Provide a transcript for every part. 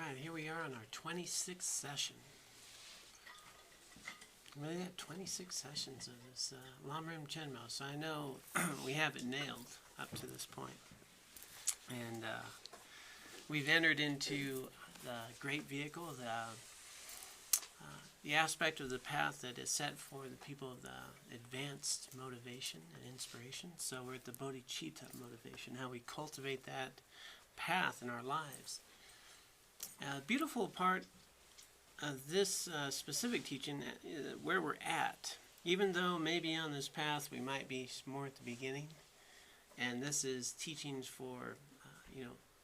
Alright, here we are on our 26th session. We really got 26 sessions of this Lamrim Chenmo, so I know we have it nailed up to this point. And we've entered into the great vehicle, the aspect of the path that is set for the people of the advanced motivation and inspiration. So we're at the bodhicitta motivation, how we cultivate that path in our lives. A beautiful part of this specific teaching, where we're at, even though maybe on this path we might be more at the beginning, and this is teachings for,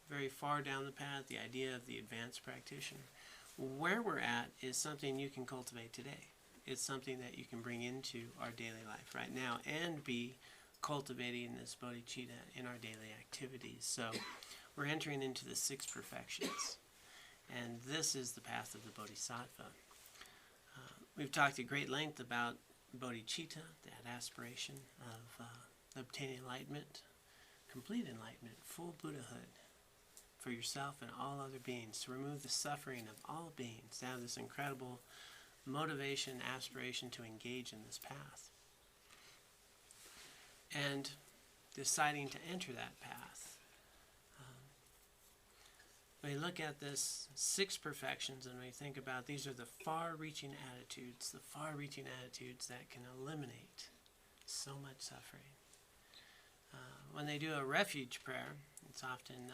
very far down the path, the idea of the advanced practitioner. Where we're at is something you can cultivate today. It's something that you can bring into our daily life right now and be cultivating this bodhicitta in our daily activities. So we're entering into the 6 perfections. And this is the path of the bodhisattva. We've talked at great length about bodhicitta, that aspiration of obtaining enlightenment, complete enlightenment, full Buddhahood for yourself and all other beings, to remove the suffering of all beings, to have this incredible motivation, aspiration to engage in this path. And deciding to enter that path. We look at this 6 perfections and we think about these are the far-reaching attitudes that can eliminate so much suffering. When they do a refuge prayer, it's often,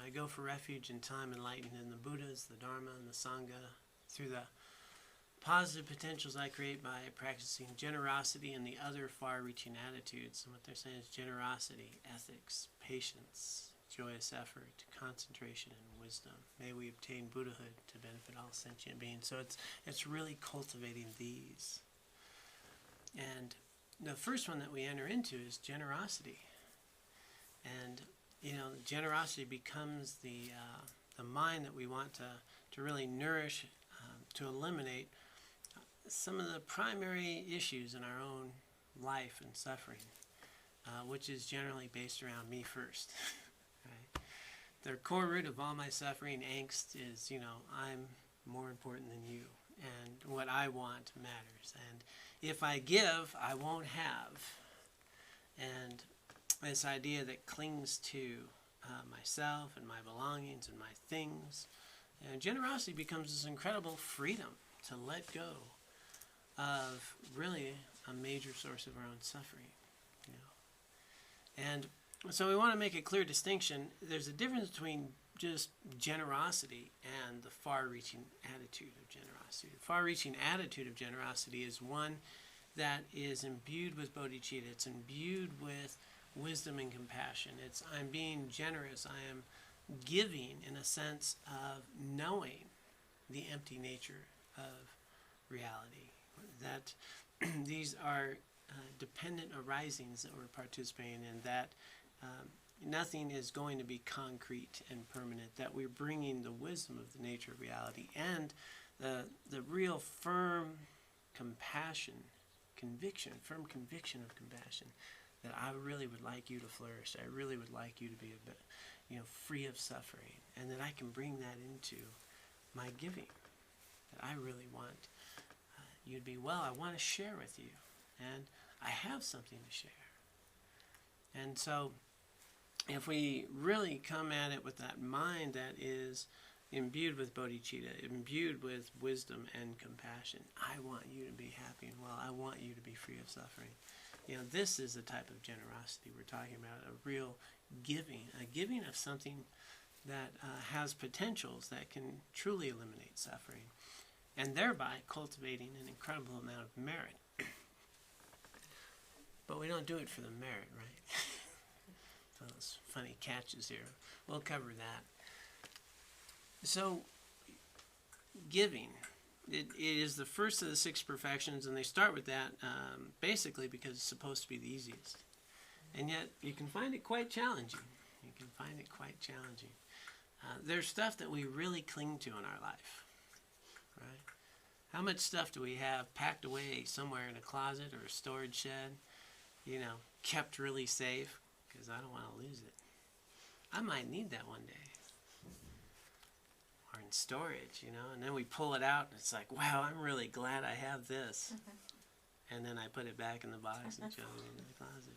I go for refuge in time enlightened in the Buddhas, the Dharma, and the Sangha through the positive potentials I create by practicing generosity and the other far-reaching attitudes. And what they're saying is generosity, ethics, patience, joyous effort, concentration, and wisdom. May we obtain Buddhahood to benefit all sentient beings. So it's really cultivating these. And the first one that we enter into is generosity. And generosity becomes the mind that we want to really nourish, to eliminate some of the primary issues in our own life and suffering, which is generally based around me first. Right? The core root of all my suffering, angst, is, I'm more important than you, and what I want matters. And if I give, I won't have. And this idea that clings to myself and my belongings and my things. And generosity becomes this incredible freedom to let go of really a major source of our own suffering. And so we want to make a clear distinction. There's a difference between just generosity and the far-reaching attitude of generosity. The far-reaching attitude of generosity is one that is imbued with bodhicitta. It's imbued with wisdom and compassion. It's I'm being generous. I am giving in a sense of knowing the empty nature of reality. That these are dependent arisings that we're participating in, that nothing is going to be concrete and permanent, that we're bringing the wisdom of the nature of reality and the real firm compassion, firm conviction of compassion, that I really would like you to flourish. I really would like you to be a bit, free of suffering, and that I can bring that into my giving. That I really want you to be well. I want to share with you, and I have something to share. And so, if we really come at it with that mind that is imbued with bodhicitta, imbued with wisdom and compassion, I want you to be happy and well. I want you to be free of suffering. This is the type of generosity we're talking about, a real giving, a giving of something that has potentials that can truly eliminate suffering, and thereby cultivating an incredible amount of merit. But we don't do it for the merit, right? Those funny catches here. We'll cover that. So, giving. It is the first of the 6 perfections, and they start with that basically because it's supposed to be the easiest. And yet, you can find it quite challenging. There's stuff that we really cling to in our life, right? How much stuff do we have packed away somewhere in a closet or a storage shed, kept really safe, because I don't want to lose it. I might need that one day. or in storage, you know, and then we pull it out and it's like, wow, I'm really glad I have this. And then I put it back in the box and shove it into the closet.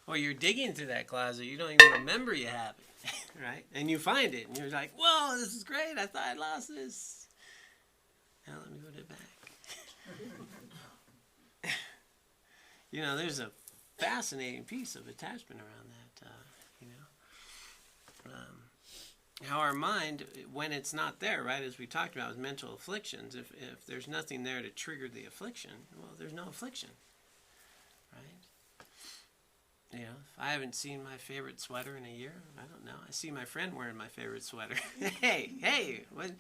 Or you're digging through that closet, you don't even remember you have it, right? And you find it and you're like, whoa, this is great, I thought I lost this. Now let me put it back. You know, there's a fascinating piece of attachment around that, you know. How our mind, when it's not there, right, as we talked about with mental afflictions, if there's nothing there to trigger the affliction, well, there's no affliction, right? You know, if I haven't seen my favorite sweater in a year, I don't know. I see my friend wearing my favorite sweater. hey, what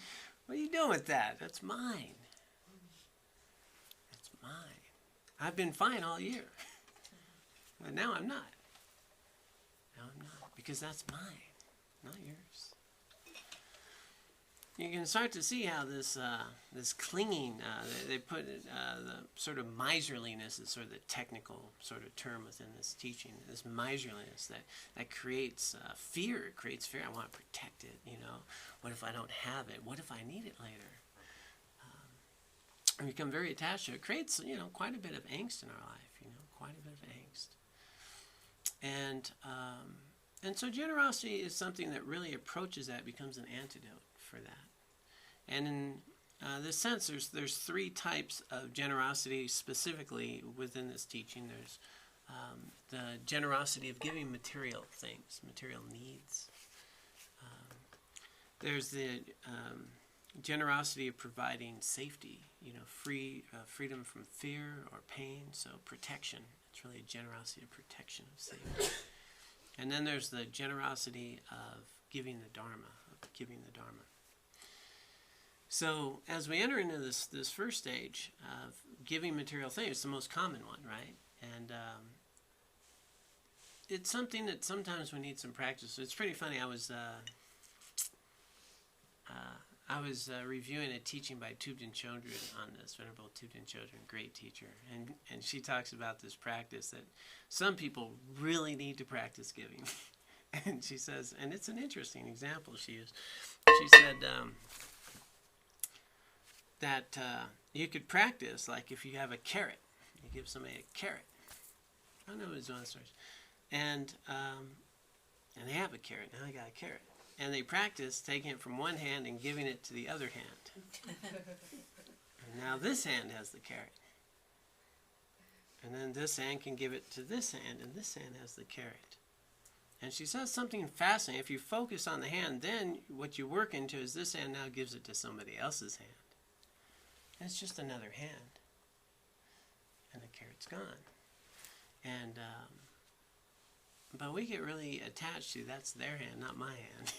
are you doing with that? That's mine. That's mine. I've been fine all year. But now I'm not. Now I'm not. Because that's mine, not yours. You can start to see how this clinging, they put the sort of miserliness is sort of the technical sort of term within this teaching. This miserliness that creates fear. It creates fear. I want to protect it. You know, what if I don't have it? What if I need it later? We become very attached to it. It creates, you know, quite a bit of angst in our life. You know, quite a bit of angst. And so generosity is something that really approaches that, becomes an antidote for that. And in this sense, there's three types of generosity specifically within this teaching. There's the generosity of giving material things, material needs. There's the generosity of providing safety, you know, freedom from fear or pain, so protection. It's really a generosity of protection, of safety. And then there's the generosity of giving the Dharma, So as we enter into this first stage of giving material things, it's the most common one, right? And it's something that sometimes we need some practice. So it's pretty funny. I was reviewing a teaching by Tubden Chodron on this, Venerable Tubden Chodron, great teacher, and she talks about this practice that some people really need to practice giving. And she says, and it's an interesting example she used. She said that you could practice, like if you have a carrot, you give somebody a carrot. I don't know what it's on the stories. And they have a carrot. Now they got a carrot. And they practice taking it from one hand and giving it to the other hand. And now this hand has the carrot. And then this hand can give it to this hand, and this hand has the carrot. And she says something fascinating. If you focus on the hand, then what you work into is this hand now gives it to somebody else's hand. And it's just another hand. And the carrot's gone. And but we get really attached to that's their hand, not my hand.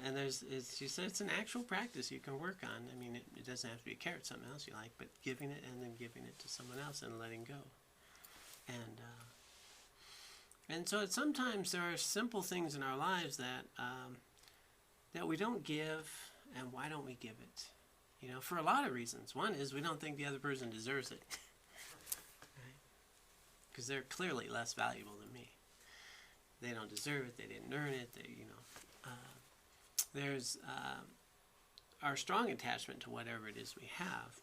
And she said it's an actual practice you can work on. I mean, it doesn't have to be a carrot, something else you like, but giving it and then giving it to someone else and letting go. And so sometimes there are simple things in our lives that we don't give, and why don't we give it? You know, for a lot of reasons. One is we don't think the other person deserves it. Because they're clearly less valuable than me. They don't deserve it. They didn't earn it. There's our strong attachment to whatever it is we have.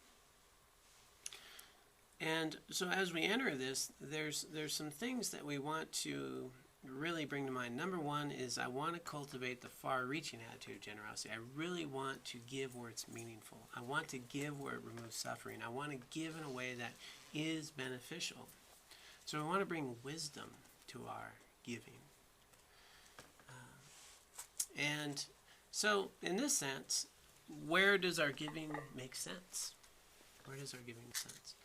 And so as we enter this, there's some things that we want to really bring to mind. Number one is I want to cultivate the far-reaching attitude of generosity. I really want to give where it's meaningful. I want to give where it removes suffering. I want to give in a way that is beneficial. So we want to bring wisdom to our giving. And so in this sense, where does our giving make sense? Where does our giving make sense?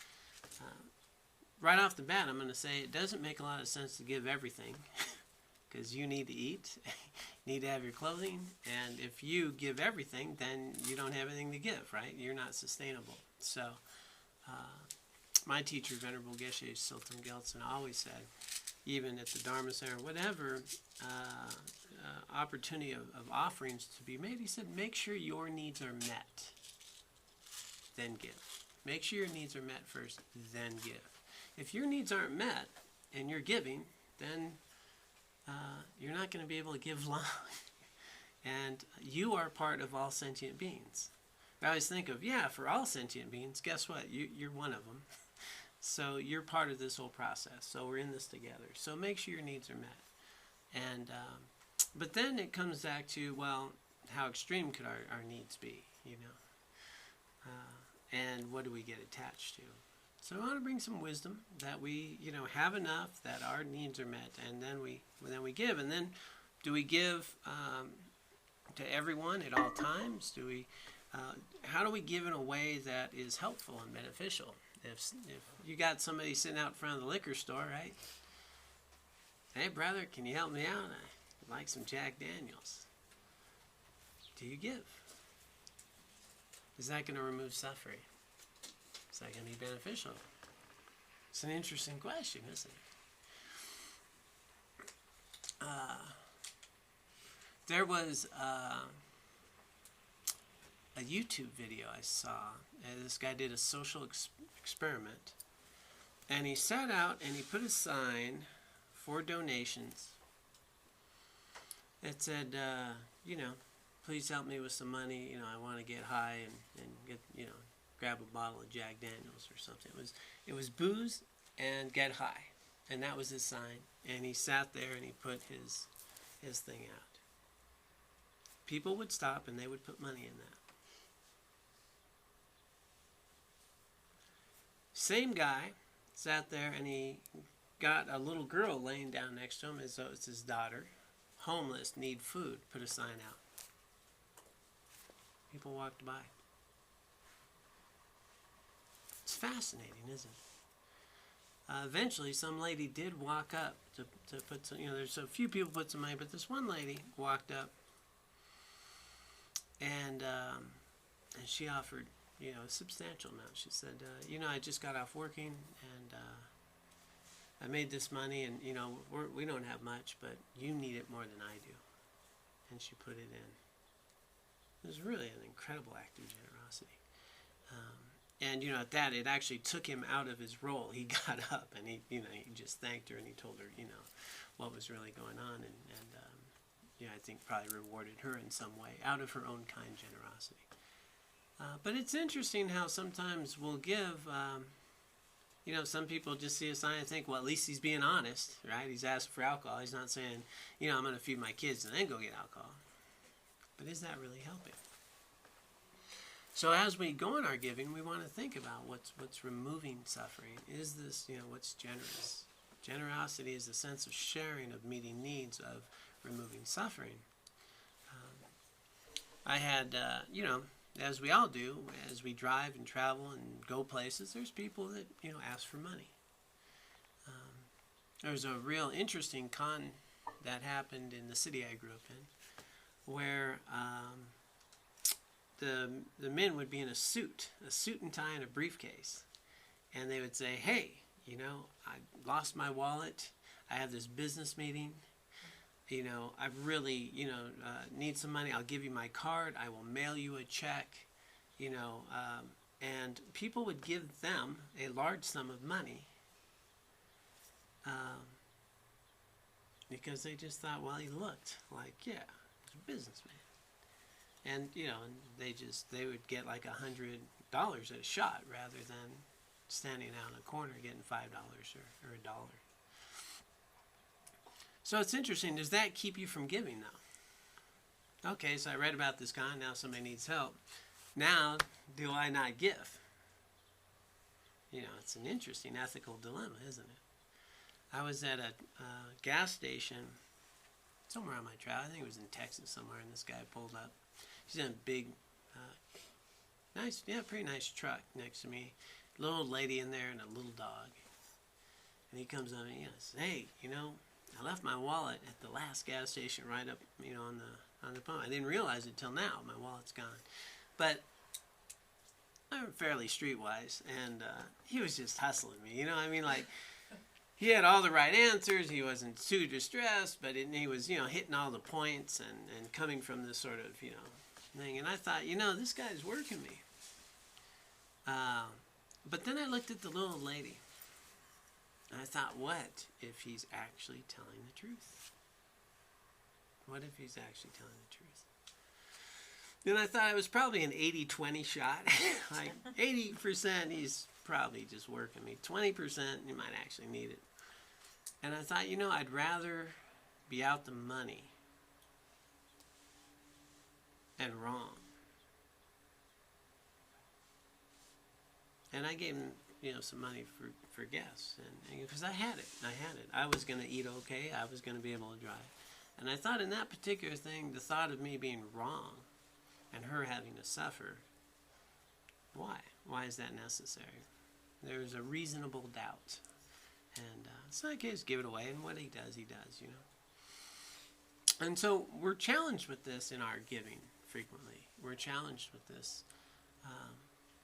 Right off the bat, I'm going to say it doesn't make a lot of sense to give everything because you need to eat, you need to have your clothing, and if you give everything, then you don't have anything to give, right? You're not sustainable. So my teacher, Venerable Geshe Sultan Geltsen, always said, even at the Dharma Center, whatever opportunity of offerings to be made, he said, make sure your needs are met, then give. Make sure your needs are met first, then give. If your needs aren't met and you're giving, then you're not going to be able to give long. And you are part of all sentient beings. I always think of, yeah, for all sentient beings, guess what? You're one of them. So you're part of this whole process. So we're in this together. So make sure your needs are met. And but then it comes back to, well, how extreme could our needs be, you know? And what do we get attached to? So I want to bring some wisdom that we, you know, have enough that our needs are met, and then we give. And then do we give to everyone at all times? Do we? How do we give in a way that is helpful and beneficial? If you got somebody sitting out in front of the liquor store, right? Hey, brother, can you help me out? I'd like some Jack Daniels. Do you give? Is that going to remove suffering? Is that going to be beneficial? It's an interesting question, isn't it? There was a YouTube video I saw. This guy did a social experiment. And he sat out and he put a sign for donations. It said, you know, please help me with some money. You know, I want to get high and get, you know, grab a bottle of Jack Daniels or something. It was booze and get high. And that was his sign. And he sat there and he put his thing out. People would stop and they would put money in that. Same guy sat there and he got a little girl laying down next to him as though it's his daughter. Homeless, need food. Put a sign out. People walked by. It's fascinating, isn't it? Eventually, some lady did walk up to put some, you know, there's a few people put some money, but this one lady walked up and she offered, you know, a substantial amount. She said, you know, I just got off working and I made this money and, you know, we don't have much, but you need it more than I do. And she put it in. It was really an incredible act of generosity. And, you know, at that, it actually took him out of his role. He got up and he, you know, he just thanked her and he told her, you know, what was really going on. And you know, I think probably rewarded her in some way out of her own kind generosity. But it's interesting how sometimes we'll give, you know, some people just see a sign and think, well, at least he's being honest, right? He's asking for alcohol. He's not saying, you know, I'm going to feed my kids and then go get alcohol. But is that really helping? So as we go in our giving, we want to think about what's removing suffering. Is this, you know, what's generous? Generosity is the sense of sharing, of meeting needs, of removing suffering. I had, you know, as we all do, as we drive and travel and go places, there's people that, you know, ask for money. There's a real interesting con that happened in the city I grew up in, where the men would be in a suit and tie and a briefcase, and they would say, hey, you know, I lost my wallet, I have this business meeting, you know, I really, you know, need some money, I'll give you my card, I will mail you a check, you know, and people would give them a large sum of money because they just thought, well, he looked like, yeah, he's a businessman. And, you know, they would get like $100 at a shot rather than standing out in a corner getting $5 or $1. So it's interesting. Does that keep you from giving, though? Okay, so I read about this guy. Now somebody needs help. Now, do I not give? You know, it's an interesting ethical dilemma, isn't it? I was at a gas station somewhere on my travel. I think it was in Texas somewhere, and this guy pulled up. He's in a big, nice, yeah, pretty nice truck next to me. Little old lady in there and a little dog. And he comes up and he goes, hey, you know, I left my wallet at the last gas station right up, you know, on the pump. I didn't realize it till now. My wallet's gone. But I'm fairly streetwise, and he was just hustling me. You know, I mean, like, he had all the right answers. He wasn't too distressed, but he was, you know, hitting all the points and coming from this sort of, you know, thing. And I thought, you know, this guy's working me. But then I looked at the little lady. And I thought, what if he's actually telling the truth? What if he's actually telling the truth? Then I thought it was probably an 80-20 shot. Like 80% he's probably just working me. 20% you might actually need it. And I thought, I'd rather be out the money and wrong. And I gave him, some money for gas, and because I had it. I was going to eat okay. I was going to be able to drive. And I thought in that particular thing, the thought of me being wrong and her having to suffer, why? Why is that necessary? There's a reasonable doubt. And it's not a case, give it away, and what he does, And so we're challenged with this in our giving frequently. We're challenged with this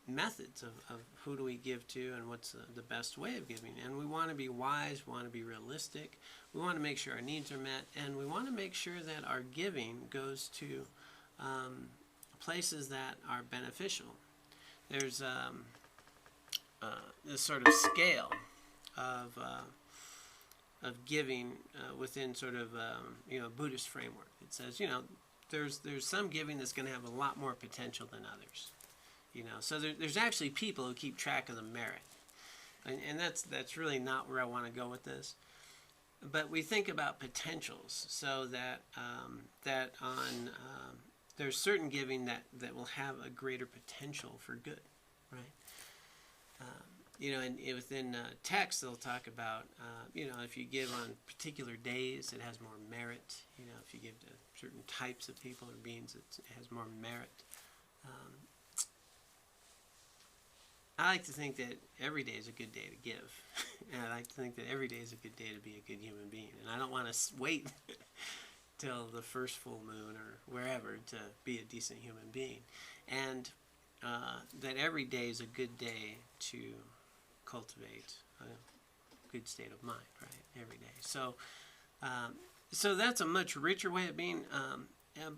methods of who do we give to and what's the best way of giving. And we want to be wise, we want to be realistic, we want to make sure our needs are met, and we want to make sure that our giving goes to places that are beneficial. There's this sort of scale of giving within sort of Buddhist framework. It says there's some giving that's going to have a lot more potential than others. So there's actually people who keep track of the merit, and that's really not where I want to go with this. But we think about potentials, so that there's certain giving that will have a greater potential for good, right? And within text, they'll talk about, if you give on particular days, it has more merit. If you give to certain types of people or beings, it has more merit. I like to think that every day is a good day to give. And I like to think that every day is a good day to be a good human being. And I don't want to wait till the first full moon or wherever to be a decent human being. And that every day is a good day to cultivate a good state of mind, right? Every day. So that's a much richer way of being.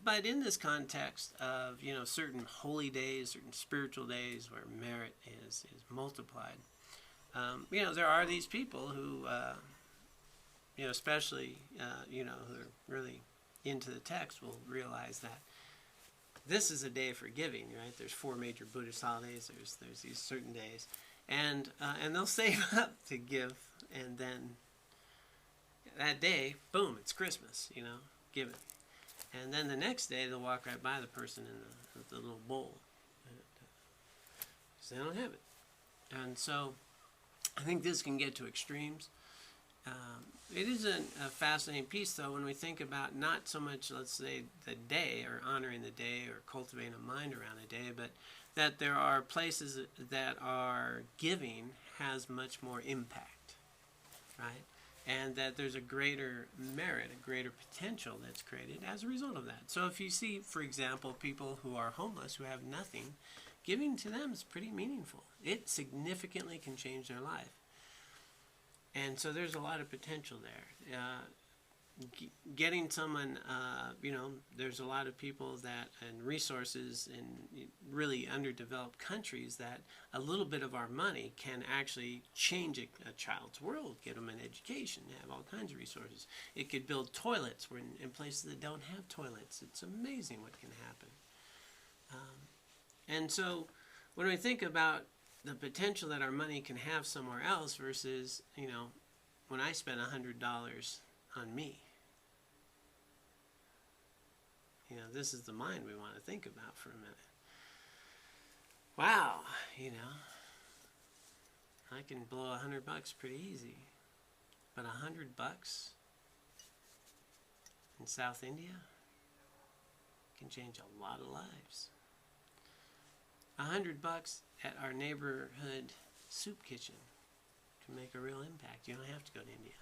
But in this context of certain holy days, certain spiritual days where merit is multiplied, there are these people who, especially who are really into the text, will realize that this is a day for giving, right? There's 4 major Buddhist holidays. There's these certain days, and they'll save up to give, and then that day, boom, it's Christmas. Give it. And then the next day, they'll walk right by the person in the little bowl. Because they don't have it. And so I think this can get to extremes. It is a fascinating piece, though, when we think about not so much, let's say, the day, or honoring the day, or cultivating a mind around a day, but that there are places that our giving has much more impact, right? And that there's a greater merit, a greater potential that's created as a result of that. So if you see, for example, people who are homeless, who have nothing, giving to them is pretty meaningful. It significantly can change their life. And so there's a lot of potential there. Getting someone, there's a lot of people and resources in really underdeveloped countries that a little bit of our money can actually change a child's world, get them an education, have all kinds of resources. It could build toilets in places that don't have toilets. It's amazing what can happen. And so when we think about the potential that our money can have somewhere else versus, when I spend $100 on me, this is the mind we want to think about for a minute. Wow, I can blow $100 pretty easy, but $100 in South India can change a lot of lives. $100 at our neighborhood soup kitchen can make a real impact. You don't have to go to India.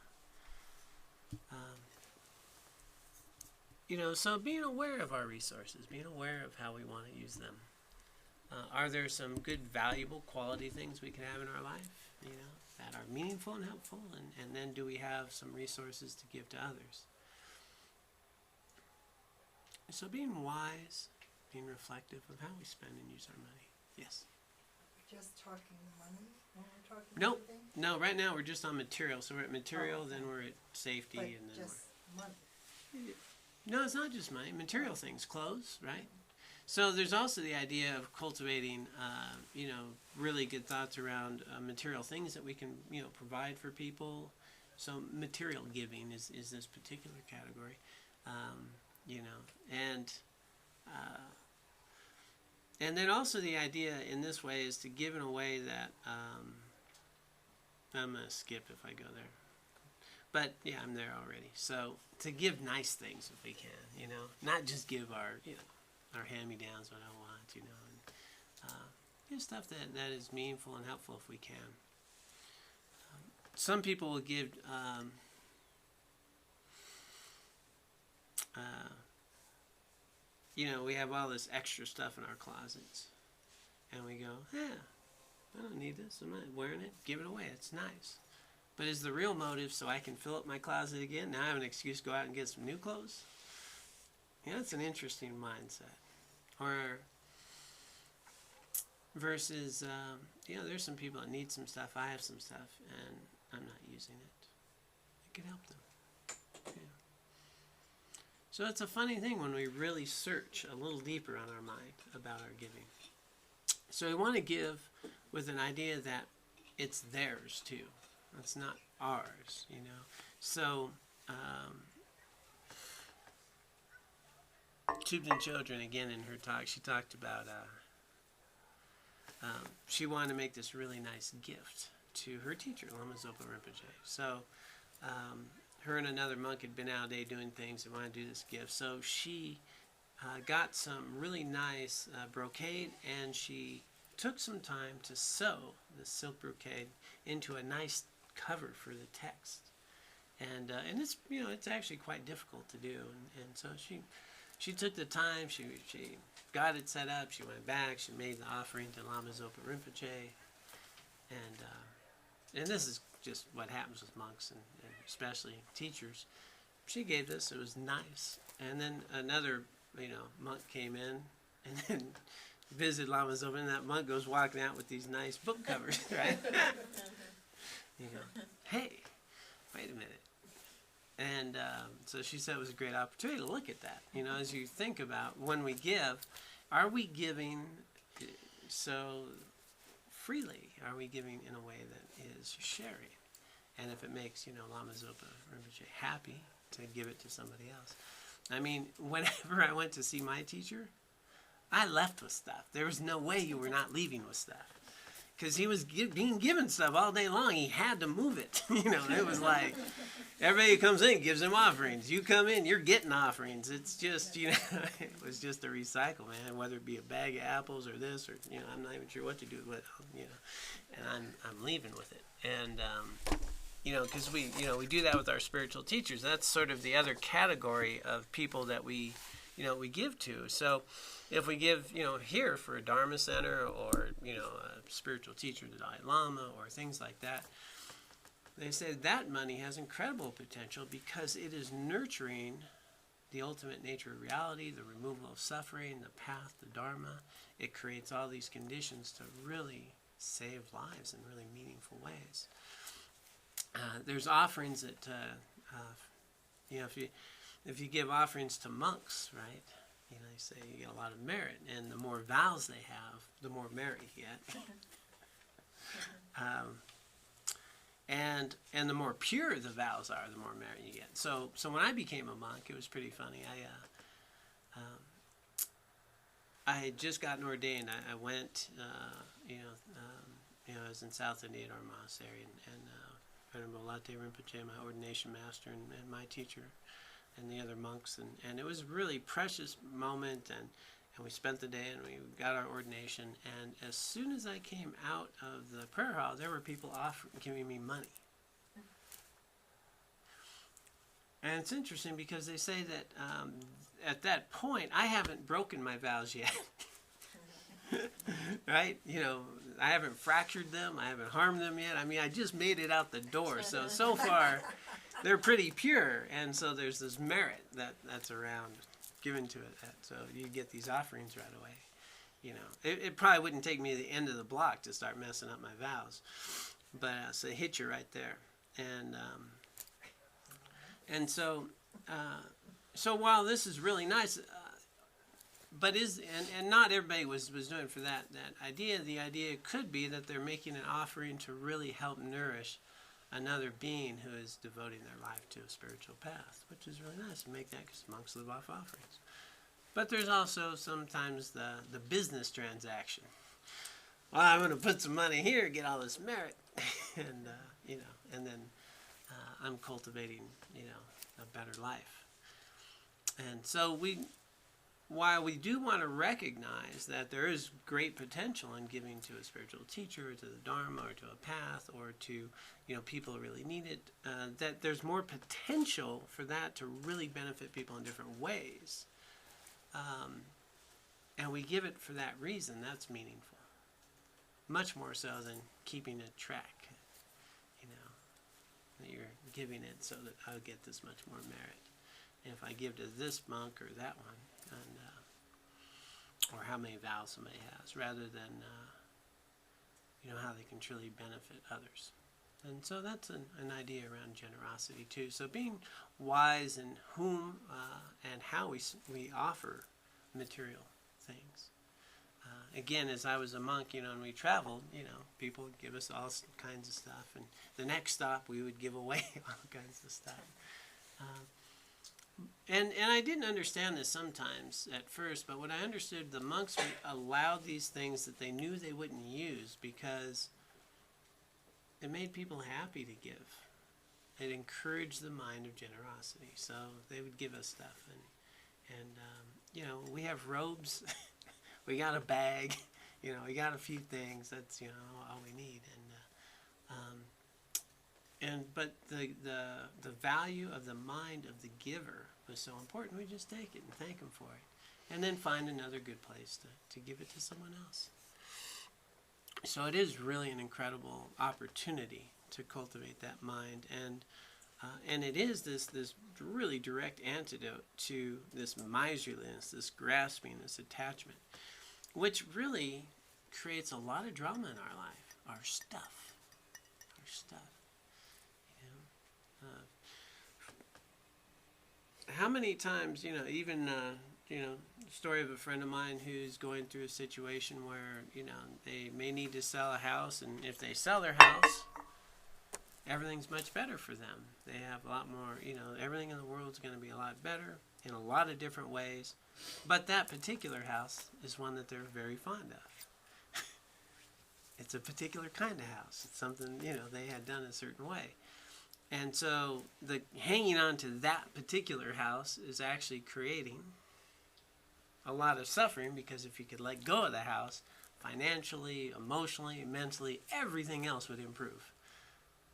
So being aware of our resources, being aware of how we want to use them. Are there some good, valuable, quality things we can have in our life, that are meaningful and helpful? And then do we have some resources to give to others? So being wise, being reflective of how we spend and use our money. Yes? Just talking money when we're talking Nope. giving? No, right now we're just on material. So we're at material, okay. then we're at safety, But and then just money. No, it's not just money. Material things, clothes, right? So there's also the idea of cultivating, really good thoughts around material things that we can, provide for people. So material giving is this particular category, and and then also the idea in this way is to give in a way that I'm gonna skip if I go there, but yeah, I'm there already. So to give nice things if we can, not just give our our hand-me-downs what I want, and give stuff that is meaningful and helpful if we can. Some people will give we have all this extra stuff in our closets, and we go, I don't need this, I'm not wearing it, give it away, it's nice. But is the real motive so I can fill up my closet again? Now I have an excuse to go out and get some new clothes? It's an interesting mindset. Or versus, there's some people that need some stuff, I have some stuff, and I'm not using it. It could help them. So it's a funny thing when we really search a little deeper on our mind about our giving. So we want to give with an idea that it's theirs too. It's not ours, So, Tubden Children, again in her talk, she talked about she wanted to make this really nice gift to her teacher, Lama Zopa Rinpoche. So, her and another monk had been out a day doing things and wanted to do this gift. So she got some really nice brocade, and she took some time to sew the silk brocade into a nice cover for the text. And it's it's actually quite difficult to do. And so she took the time. She got it set up. She went back. She made the offering to Lama Zopa Rinpoche. And this is just what happens with monks and especially teachers. She gave this. It was nice. And then another, monk came in and then visited Lama Zopa, and that monk goes walking out with these nice book covers, right? You go, hey, wait a minute. And so she said it was a great opportunity to look at that. As you think about when we give, are we giving so freely? Are we giving in a way that is sharing? And if it makes, Lama Zopa Rinpoche happy to give it to somebody else. I mean, whenever I went to see my teacher, I left with stuff. There was no way you were not leaving with stuff. Because he was being given stuff all day long. He had to move it. It was like, everybody who comes in gives him offerings. You come in, you're getting offerings. It's just, it was just a recycle, man. Whether it be a bag of apples or this, or, I'm not even sure what to do with it, and I'm leaving with it. And, because we do that with our spiritual teachers. That's sort of the other category of people that we give to. So if we give, here for a Dharma center or, a spiritual teacher, the Dalai Lama, or things like that, they say that money has incredible potential because it is nurturing the ultimate nature of reality, the removal of suffering, the path, the Dharma. It creates all these conditions to really save lives in really meaningful ways. There's offerings that, if you give offerings to monks, right? They say you get a lot of merit, and the more vows they have, the more merit you get. And the more pure the vows are, the more merit you get. So when I became a monk, it was pretty funny. I had just gotten ordained. I went, I was in South India at our monastery, and Venerable Latte Rinpoche, my ordination master, and my teacher, and the other monks, and it was a really precious moment, and we spent the day, and we got our ordination, and as soon as I came out of the prayer hall, there were people giving me money. And it's interesting because they say that at that point, I haven't broken my vows yet. Right? I haven't fractured them, I haven't harmed them yet. I mean, I just made it out the door, so far they're pretty pure, and so there's this merit that's around given to it. So you get these offerings right away. It probably wouldn't take me to the end of the block to start messing up my vows, but so they hit you right there, and so So while this is really nice, but and not everybody was doing for that idea. The idea could be that they're making an offering to really help nourish another being who is devoting their life to a spiritual path, which is really nice to make that, because monks live off offerings. But there's also sometimes the business transaction. Well, I'm going to put some money here, get all this merit, and and then I'm cultivating a better life. And so while we do want to recognize that there is great potential in giving to a spiritual teacher, or to the Dharma, or to a path, or to people who really need it, that there's more potential for that to really benefit people in different ways. And we give it for that reason. That's meaningful. Much more so than keeping a track. That you're giving it so that I'll get this much more merit. And if I give to this monk or that one, and or how many vows somebody has, rather than how they can truly benefit others. And so that's an idea around generosity too. So being wise in whom and how we offer material things. Again, as I was a monk, and we traveled, people would give us all kinds of stuff, and the next stop we would give away all kinds of stuff. And I didn't understand this sometimes at first, but what I understood, the monks allowed these things that they knew they wouldn't use because it made people happy to give. It encouraged the mind of generosity. So they would give us stuff, and we have robes. We got a bag, we got a few things. That's all we need, but the value of the mind of the giver was so important. We just take it and thank him for it, and then find another good place to give it to someone else. So it is really an incredible opportunity to cultivate that mind, and it is this really direct antidote to this miserliness, this grasping, this attachment, which really creates a lot of drama in our life. Our stuff. How many times, even the story of a friend of mine who's going through a situation where they may need to sell a house, and if they sell their house, everything's much better for them. They have a lot more, everything in the world is going to be a lot better in a lot of different ways. But that particular house is one that they're very fond of. It's a particular kind of house. It's something, they had done a certain way. And so the hanging on to that particular house is actually creating a lot of suffering, because if you could let go of the house, financially, emotionally, mentally, everything else would improve.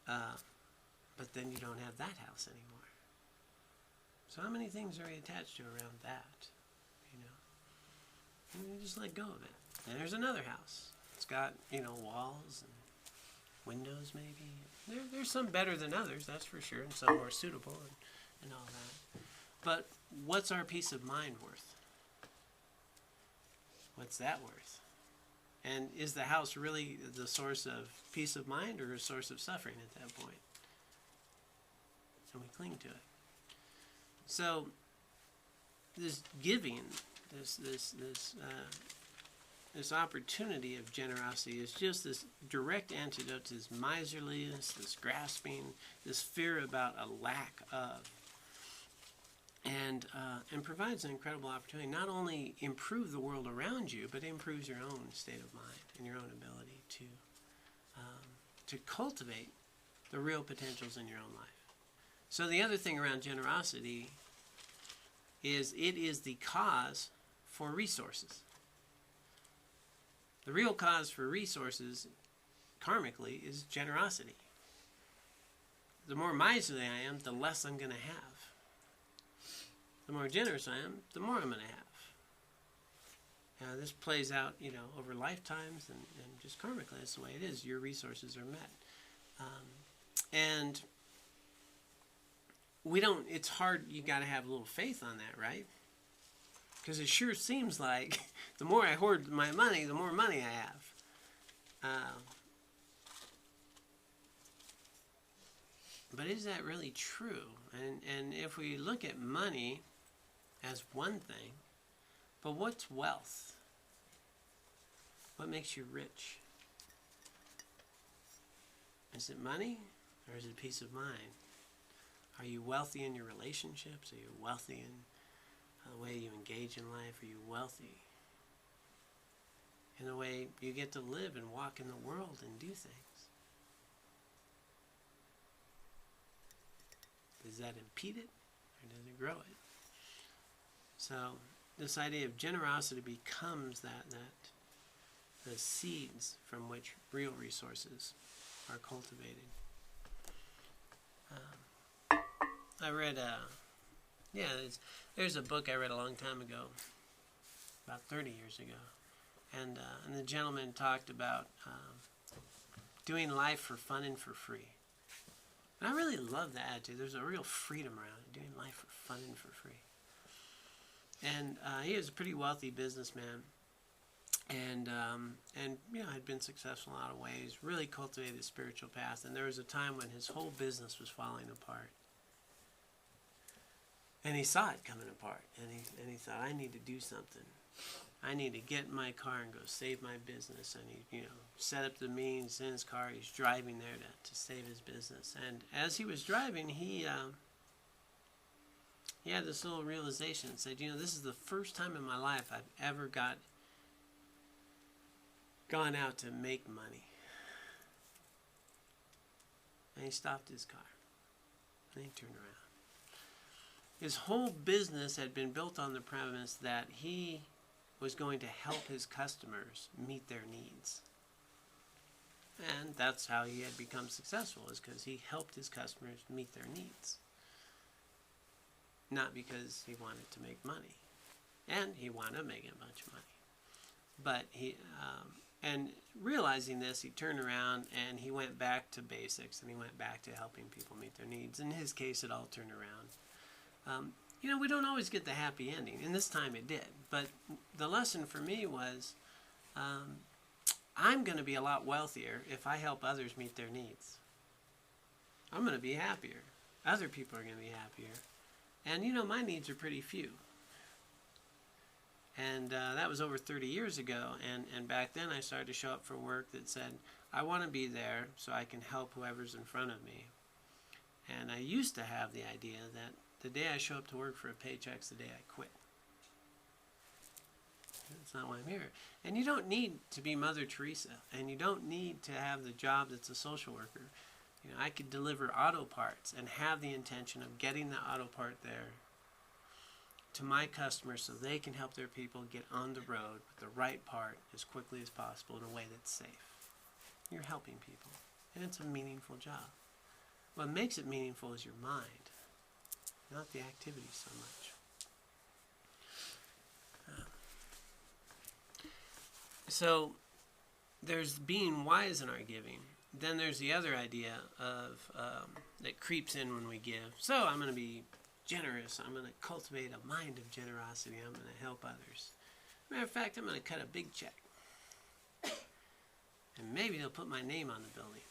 But then you don't have that house anymore. So how many things are you attached to around that? And you just let go of it. And there's another house. It's got, walls and windows maybe. There's some better than others, that's for sure, and some more suitable and all that. But what's our peace of mind worth? What's that worth? And is the house really the source of peace of mind, or a source of suffering at that point? And we cling to it. So this giving, this opportunity of generosity is just this direct antidote to this miserliness, this grasping, this fear about a lack of, and provides an incredible opportunity not only improve the world around you, but it improves your own state of mind and your own ability to cultivate the real potentials in your own life. So the other thing around generosity is it is the cause for resources. The real cause for resources, karmically, is generosity. The more miserly I am, the less I'm going to have. The more generous I am, the more I'm going to have. This plays out, over lifetimes, and just karmically, that's the way it is. Your resources are met. And it's hard, you got to have a little faith on that, right? Because it sure seems like the more I hoard my money, the more money I have. But is that really true? And if we look at money, as one thing, but what's wealth? What makes you rich? Is it money or is it peace of mind? Are you wealthy in your relationships? Are you wealthy in the way you engage in life? Are you wealthy in the way you get to live and walk in the world and do things? Does that impede it or does it grow it? So this idea of generosity becomes that the seeds from which real resources are cultivated. I read there's a book I read a long time ago, about 30 years ago, and the gentleman talked about doing life for fun and for free. And I really love that attitude. There's a real freedom around it, doing life for fun and for free. And he was a pretty wealthy businessman, and had been successful in a lot of ways. Really cultivated his spiritual path. And there was a time when his whole business was falling apart, and he saw it coming apart. And he thought, I need to do something. I need to get in my car and go save my business. And he set up the means in his car. He's driving there to save his business. And as he was driving, he had this little realization and said, this is the first time in my life I've ever gone out to make money. And he stopped his car. And he turned around. His whole business had been built on the premise that he was going to help his customers meet their needs. And that's how he had become successful, is because he helped his customers meet their needs. Not because he wanted to make money. And he wanted to make a bunch of money. But and realizing this, he turned around and he went back to basics, and he went back to helping people meet their needs. In his case, it all turned around. We don't always get the happy ending, and this time it did. But the lesson for me was, I'm going to be a lot wealthier if I help others meet their needs. I'm going to be happier. Other people are going to be happier. And, my needs are pretty few. And that was over 30 years ago. And back then I started to show up for work that said, I want to be there so I can help whoever's in front of me. And I used to have the idea that the day I show up to work for a paycheck's the day I quit. That's not why I'm here. And you don't need to be Mother Teresa. And you don't need to have the job that's a social worker. I could deliver auto parts and have the intention of getting the auto part there to my customers so they can help their people get on the road with the right part as quickly as possible in a way that's safe. You're helping people. And it's a meaningful job. What makes it meaningful is your mind, not the activity so much. So there's being wise in our giving. Then there's the other idea of that creeps in when we give. So I'm going to be generous. I'm going to cultivate a mind of generosity. I'm going to help others. Matter of fact, I'm going to cut a big check. And maybe they'll put my name on the building.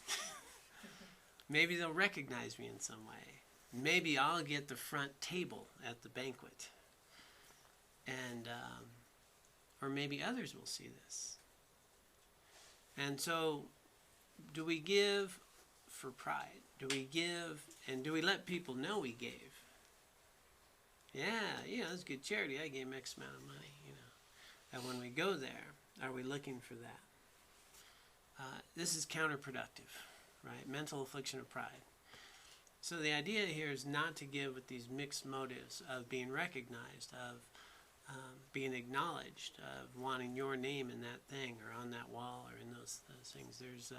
Maybe they'll recognize me in some way. Maybe I'll get the front table at the banquet. And or maybe others will see this. And so, do we give for pride? Do we give, and do we let people know we gave? Yeah, that's good charity. I gave X amount of money, And when we go there, are we looking for that? This is counterproductive, right? Mental affliction of pride. So the idea here is not to give with these mixed motives of being recognized, of being acknowledged, of wanting your name in that thing or on that wall or in those things. There's,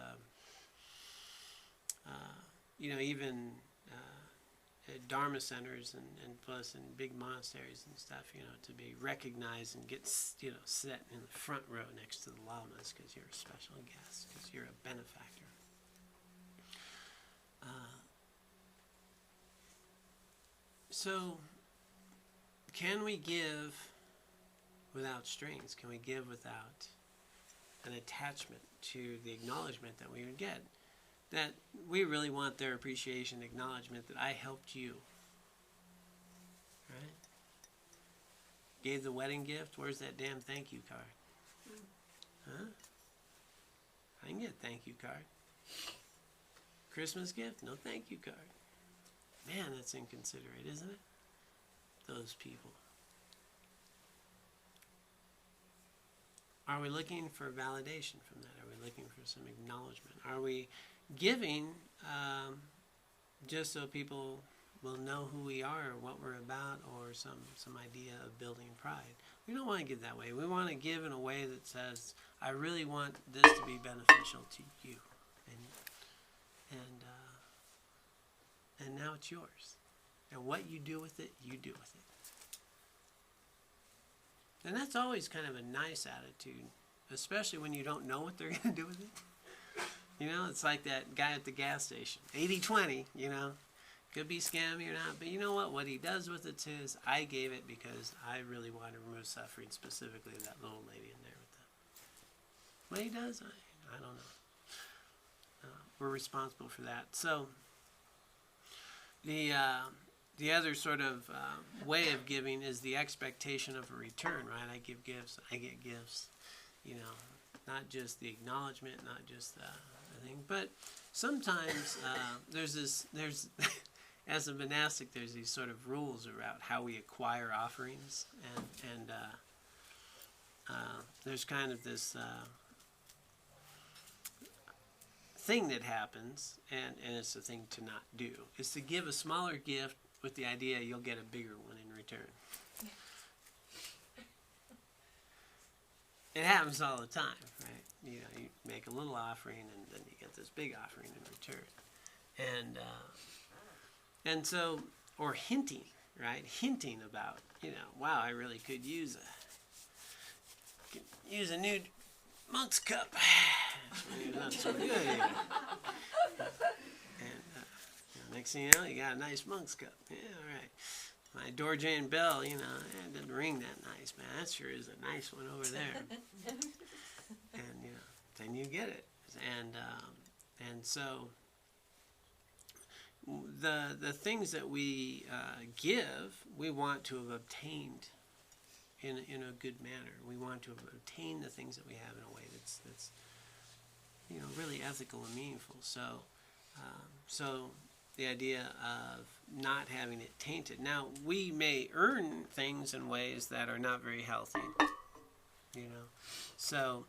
even at Dharma centers and plus in big monasteries and stuff, to be recognized and get, sit in the front row next to the lamas because you're a special guest, because you're a benefactor. So, can we give without strings? Can we give without an attachment to the acknowledgement that we would get? That we really want their appreciation, acknowledgement that I helped you. Right? Gave the wedding gift. Where's that damn thank you card? Huh? I can get a thank you card. Christmas gift? No thank you card. Man, that's inconsiderate, isn't it? Those people. Are we looking for validation from that? Are we looking for some acknowledgement? Are we giving just so people will know who we are or what we're about, or some idea of building pride? We don't want to give that way. We want to give in a way that says, I really want this to be beneficial to you. And now it's yours. And what you do with it, you do with it. And that's always kind of a nice attitude, especially when you don't know what they're going to do with it. You know, it's like that guy at the gas station. 80-20, you know. Could be scammy or not, but you know what? What he does with it is, I gave it because I really want to remove suffering, specifically that little lady in there with them. What he does, I don't know. We're responsible for that. So, the other sort of way of giving is the expectation of a return, right? I give gifts, I get gifts. You know, not just the acknowledgement, not just the thing, but sometimes there's as a monastic, there's these sort of rules around how we acquire offerings, and there's kind of this thing that happens, and it's a thing to not do. Is to give a smaller gift with the idea you'll get a bigger one in return. It happens all the time, right? You know, you make a little offering, and then you get this big offering in return, and so, or hinting, right? Hinting about, you know, wow, I really could use a new monk's cup. Not so good. And next thing you know, you got a nice monk's cup. Yeah, all right. My Dorjane bell, you know, it didn't ring that nice, man. That sure is a nice one over there. And you know, then you get it, and so the things that we give, we want to have obtained in a good manner. We want to have obtained the things that we have in a way that's you know, really ethical and meaningful. So the idea of not having it tainted. Now, we may earn things in ways that are not very healthy, you know. So,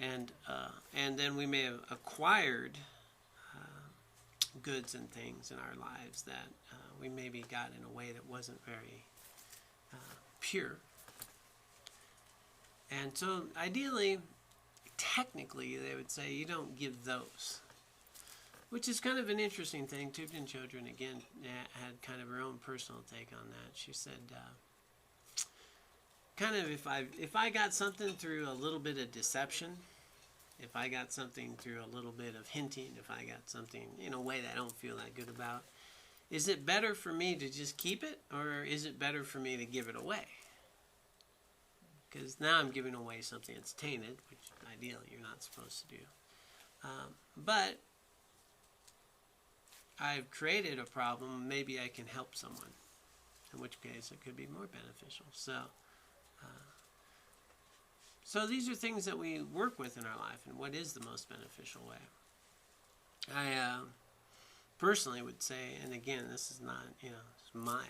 and then we may have acquired goods and things in our lives that we maybe got in a way that wasn't very pure. And so, ideally, technically, they would say you don't give those. Which is kind of an interesting thing. Tubden Chodron, again, had kind of her own personal take on that. She said, kind of if I got something through a little bit of deception, if I got something through a little bit of hinting, if I got something in a way that I don't feel that good about, is it better for me to just keep it, or is it better for me to give it away? Because now I'm giving away something that's tainted, which ideally you're not supposed to do. But I've created a problem, maybe I can help someone, in which case it could be more beneficial. So these are things that we work with in our life, and what is the most beneficial way? I personally would say, and again, this is not, you know, it's my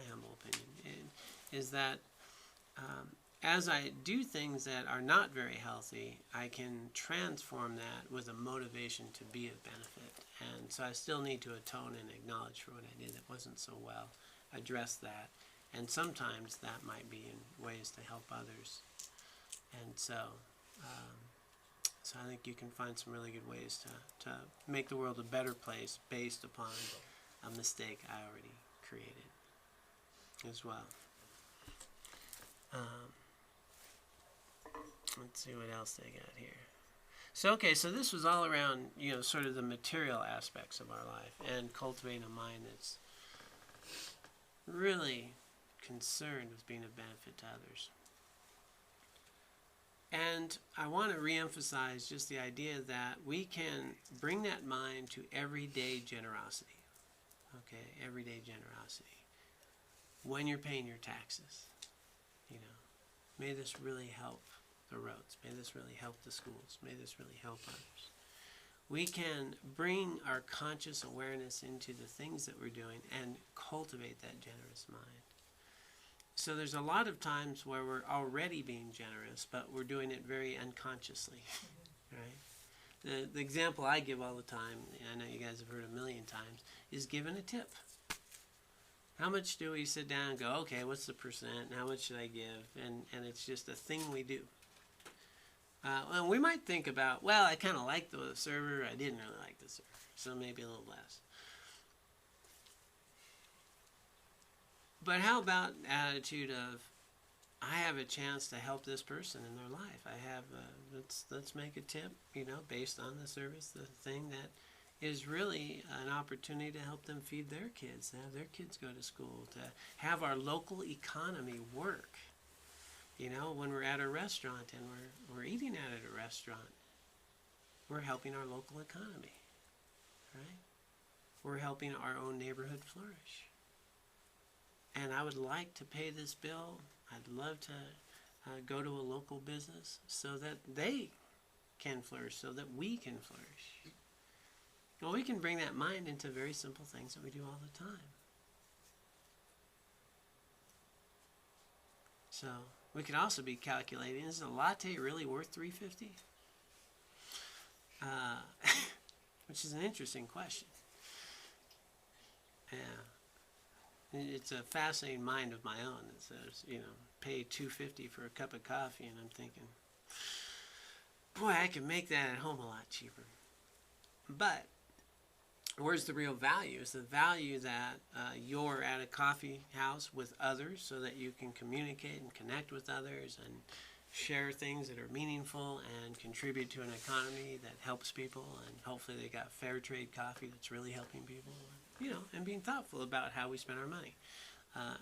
humble opinion, is that as I do things that are not very healthy, I can transform that with a motivation to be of benefit. And so I still need to atone and acknowledge for what I did that wasn't so well, address that. And sometimes that might be in ways to help others. And so I think you can find some really good ways to make the world a better place based upon a mistake I already created as well. Let's see what else they got here. So, okay, so this was all around, you know, sort of the material aspects of our life and cultivating a mind that's really concerned with being of benefit to others. And I want to reemphasize just the idea that we can bring that mind to everyday generosity. Okay, everyday generosity. When you're paying your taxes. You know, may this really help the roads. May this really help the schools. May this really help others. We can bring our conscious awareness into the things that we're doing and cultivate that generous mind. So there's a lot of times where we're already being generous, but we're doing it very unconsciously, right? The example I give all the time, I know you guys have heard a million times, is giving a tip. How much do we sit down and go, okay, what's the percent, and how much should I give? And it's just a thing we do. And we might think about, well, I kind of like the server, I didn't really like the server, so maybe a little less. But how about the attitude of, I have a chance to help this person in their life. I have, let's make a tip, you know, based on the service, the thing that is really an opportunity to help them feed their kids, to have their kids go to school, to have our local economy work. You know, when we're at a restaurant and we're eating at a restaurant, we're helping our local economy, right? We're helping our own neighborhood flourish. And I would like to pay this bill. I'd love to go to a local business so that they can flourish, so that we can flourish. Well, we can bring that mind into very simple things that we do all the time. So we could also be calculating, is a latte really worth $3.50? Which is an interesting question. Yeah. It's a fascinating mind of my own that says, you know, pay $2.50 for a cup of coffee, and I'm thinking, boy, I could make that at home a lot cheaper. But where's the real value? Is the value that you're at a coffee house with others so that you can communicate and connect with others and share things that are meaningful and contribute to an economy that helps people, and hopefully they got fair trade coffee that's really helping people, you know, and being thoughtful about how we spend our money.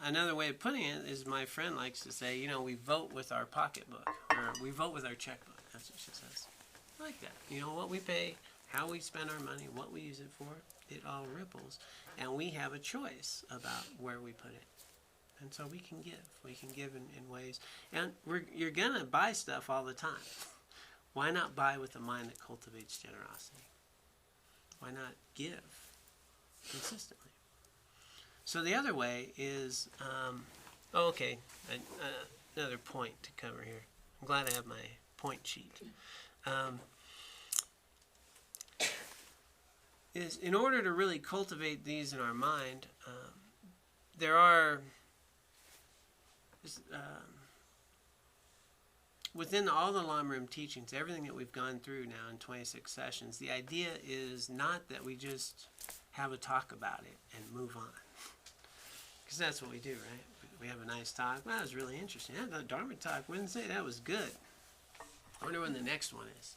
Another way of putting it is, my friend likes to say, you know, we vote with our pocketbook, or we vote with our checkbook. That's what she says. I like that. You know, what we pay, how we spend our money, what we use it for, it all ripples. And we have a choice about where we put it. And so we can give. We can give in ways. And you're going to buy stuff all the time. Why not buy with a mind that cultivates generosity? Why not give consistently? So the other way is, another point to cover here. I'm glad I have my point sheet. Is in order to really cultivate these in our mind, there are within all the Lamrim teachings, everything that we've gone through now in 26 sessions, the idea is not that we just have a talk about it and move on. Because that's what we do, right? We have a nice talk. Well, that was really interesting. Yeah, the Dharma talk Wednesday, that was good. I wonder when the next one is.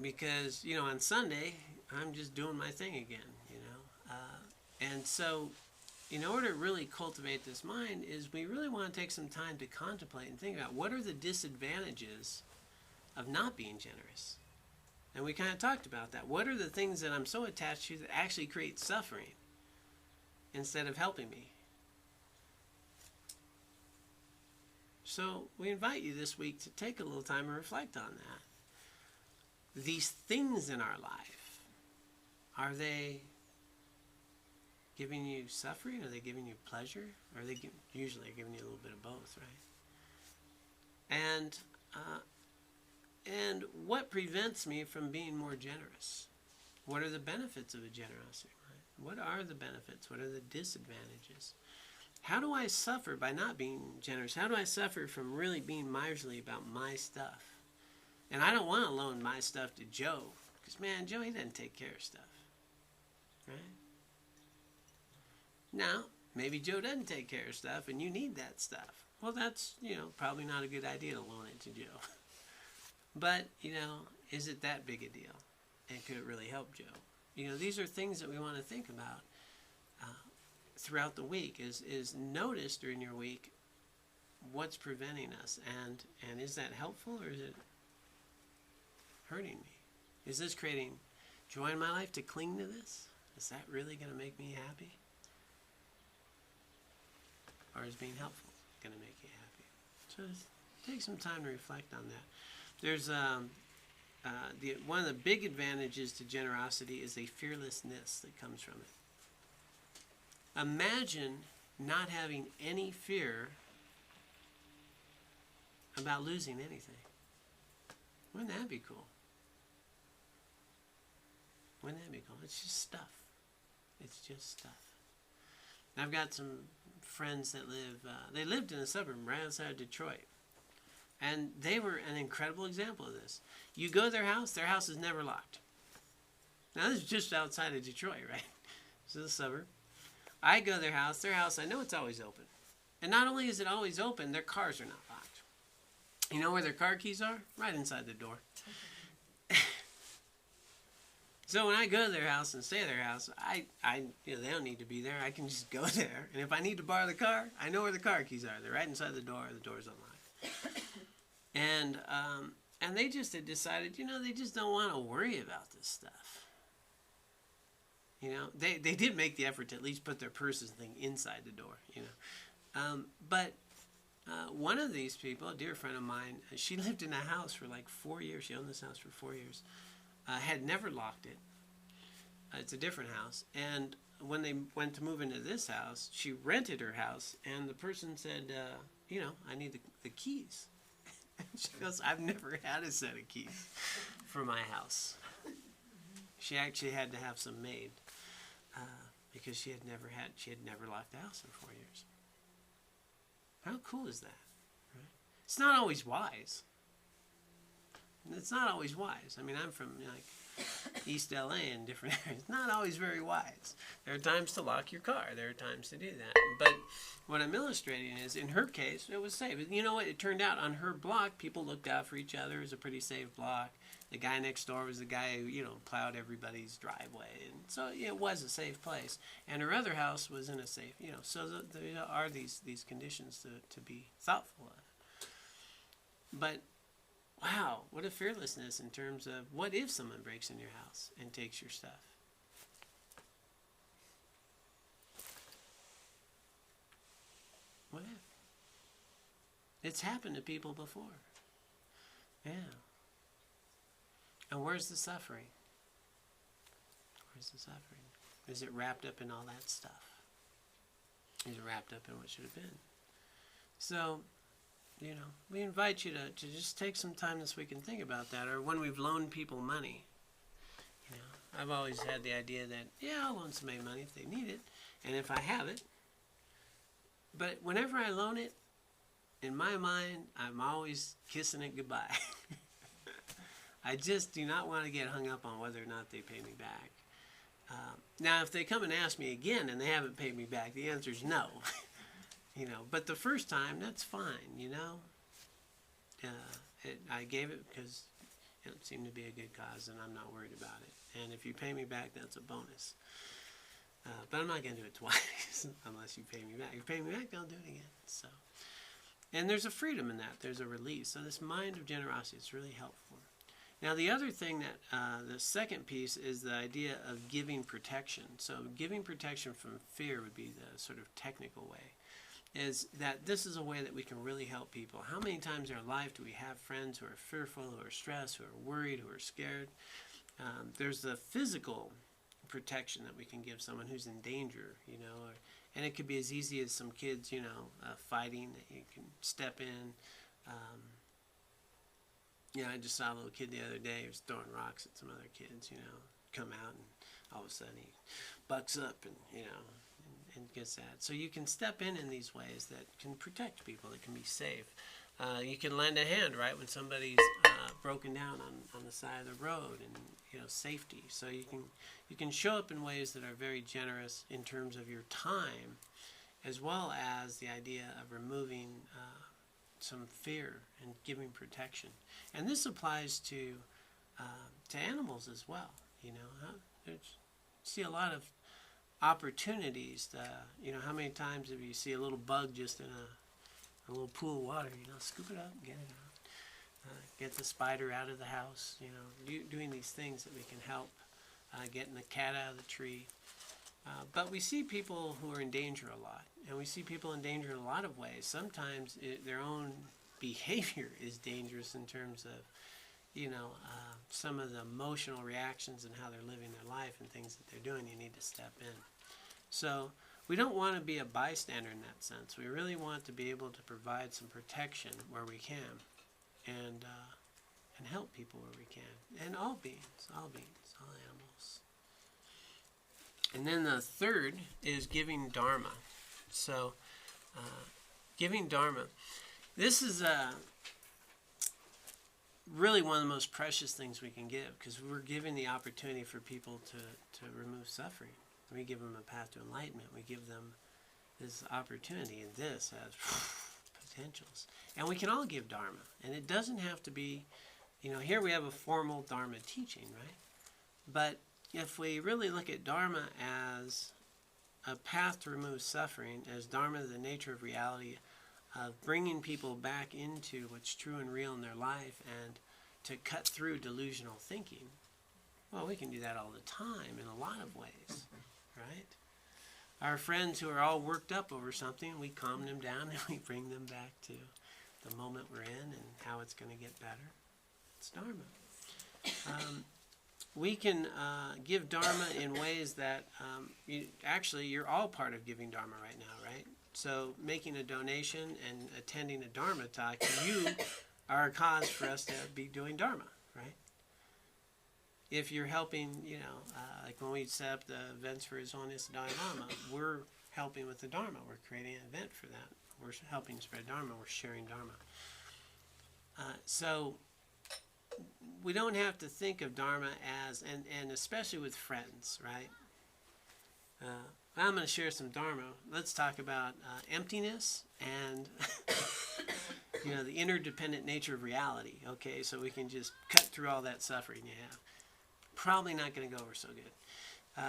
Because, you know, on Sunday, I'm just doing my thing again, you know. And so, in order to really cultivate this mind, is we really want to take some time to contemplate and think about what are the disadvantages of not being generous. And we kind of talked about that. What are the things that I'm so attached to that actually create suffering instead of helping me? So we invite you this week to take a little time and reflect on that. These things in our life, are they giving you suffering? Are they giving you pleasure? Are they usually giving you a little bit of both, right? And what prevents me from being more generous? What are the benefits of a generosity mind? What are the benefits? What are the disadvantages? How do I suffer by not being generous? How do I suffer from really being miserly about my stuff? And I don't want to loan my stuff to Joe, because, man, Joe, he doesn't take care of stuff, right? Now, maybe Joe doesn't take care of stuff, and you need that stuff. Well, that's, you know, probably not a good idea to loan it to Joe. But, you know, is it that big a deal? And could it really help Joe? You know, these are things that we want to think about throughout the week, is notice during your week what's preventing us, and is that helpful, or is it hurting me? Is this creating joy in my life to cling to this? Is that really going to make me happy? or is being helpful going to make you happy? So just take some time to reflect on that. There's one of the big advantages to generosity is a fearlessness that comes from it. Imagine not having any fear about losing anything. Wouldn't that be cool? Wouldn't that be cool? It's just stuff. It's just stuff. I've got some friends that they lived in a suburb right outside Detroit. And they were an incredible example of this. You go to their house is never locked. Now this is just outside of Detroit, right? This is a suburb. I go to their house, I know it's always open. And not only is it always open, their cars are not locked. You know where their car keys are? Right inside the door. So when I go to their house and stay at their house, they don't need to be there. I can just go there. And if I need to borrow the car, I know where the car keys are. They're right inside the door's unlocked. And they just had decided, they just don't want to worry about this stuff. They did make the effort to at least put their purses thing inside the door, But one of these people, a dear friend of mine, she lived in a house for like 4 years. She owned this house for 4 years. Had never locked it. It's a different house. And when they went to move into this house, she rented her house, and the person said, I need the keys. And she goes, I've never had a set of keys for my house. She actually had to have some made because she had never locked the house in 4 years. How cool is that? Right? It's not always wise. It's not always wise. I mean, I'm from East LA and different areas. It's not always very wise. There are times to lock your car. There are times to do that. But what I'm illustrating is, in her case, it was safe. You know what? It turned out on her block, people looked out for each other. It was a pretty safe block. The guy next door was the guy who, plowed everybody's driveway. And so it was a safe place. And her other house was in a safe, so there are these conditions to be thoughtful of. But wow, what a fearlessness in terms of what if someone breaks in your house and takes your stuff? What if? It's happened to people before. Yeah. And where's the suffering? Where's the suffering? Is it wrapped up in all that stuff? Is it wrapped up in what should have been? So, we invite you to just take some time this week and think about that. Or when we've loaned people money, I've always had the idea that, I'll loan somebody money if they need it, and if I have it. But whenever I loan it, in my mind, I'm always kissing it goodbye. I just do not want to get hung up on whether or not they pay me back. Now, if they come and ask me again and they haven't paid me back, the answer is no. But the first time, that's fine, I gave it because it seemed to be a good cause, and I'm not worried about it. And if you pay me back, that's a bonus. But I'm not going to do it twice unless you pay me back. If you pay me back, I'll do it again. So, and there's a freedom in that. There's a release. So this mind of generosity is really helpful. Now, the other thing that, the second piece is the idea of giving protection. So giving protection from fear would be the sort of technical way. Is that this is a way that we can really help people. How many times in our life do we have friends who are fearful, who are stressed, who are worried, who are scared? There's the physical protection that we can give someone who's in danger, and it could be as easy as some kids, fighting that you can step in. I just saw a little kid the other day who was throwing rocks at some other kids, come out and all of a sudden he bucks up and, and gets that. So you can step in these ways that can protect people, that can be safe. You can lend a hand, right, when somebody's broken down on the side of the road, and safety. So you can show up in ways that are very generous in terms of your time, as well as the idea of removing some fear and giving protection. And this applies to animals as well. You see a lot of opportunities. How many times have you see a little bug just in a little pool of water? Scoop it up, get it out. Get the spider out of the house. Doing these things that we can help. Getting the cat out of the tree. But we see people who are in danger a lot, and we see people in danger in a lot of ways. Sometimes their own behavior is dangerous in terms of, some of the emotional reactions and how they're living their life and things that they're doing. You need to step in. So we don't want to be a bystander in that sense. We really want to be able to provide some protection where we can, and help people where we can, and all beings, all animals. And then the third is giving Dharma. So, giving Dharma. This is really one of the most precious things we can give, because we're giving the opportunity for people to remove suffering. We give them a path to enlightenment. We give them this opportunity, and this has potentials. And we can all give Dharma. And it doesn't have to be, here we have a formal Dharma teaching, right? But if we really look at Dharma as a path to remove suffering, as Dharma, the nature of reality, of bringing people back into what's true and real in their life and to cut through delusional thinking, well, we can do that all the time in a lot of ways, right? Our friends who are all worked up over something, we calm them down and we bring them back to the moment we're in and how it's going to get better. It's Dharma. We can give Dharma in ways that, you're all part of giving Dharma right now, right? So making a donation and attending a Dharma talk, you are a cause for us to be doing Dharma, right? If you're helping, like when we set up the events for His Holiness the Dalai Lama, we're helping with the Dharma. We're creating an event for that. We're helping spread Dharma. We're sharing Dharma. So we don't have to think of Dharma as, and especially with friends, right? I'm going to share some Dharma. Let's talk about emptiness and the interdependent nature of reality. Okay, so we can just cut through all that suffering you have. Probably not going to go over so good.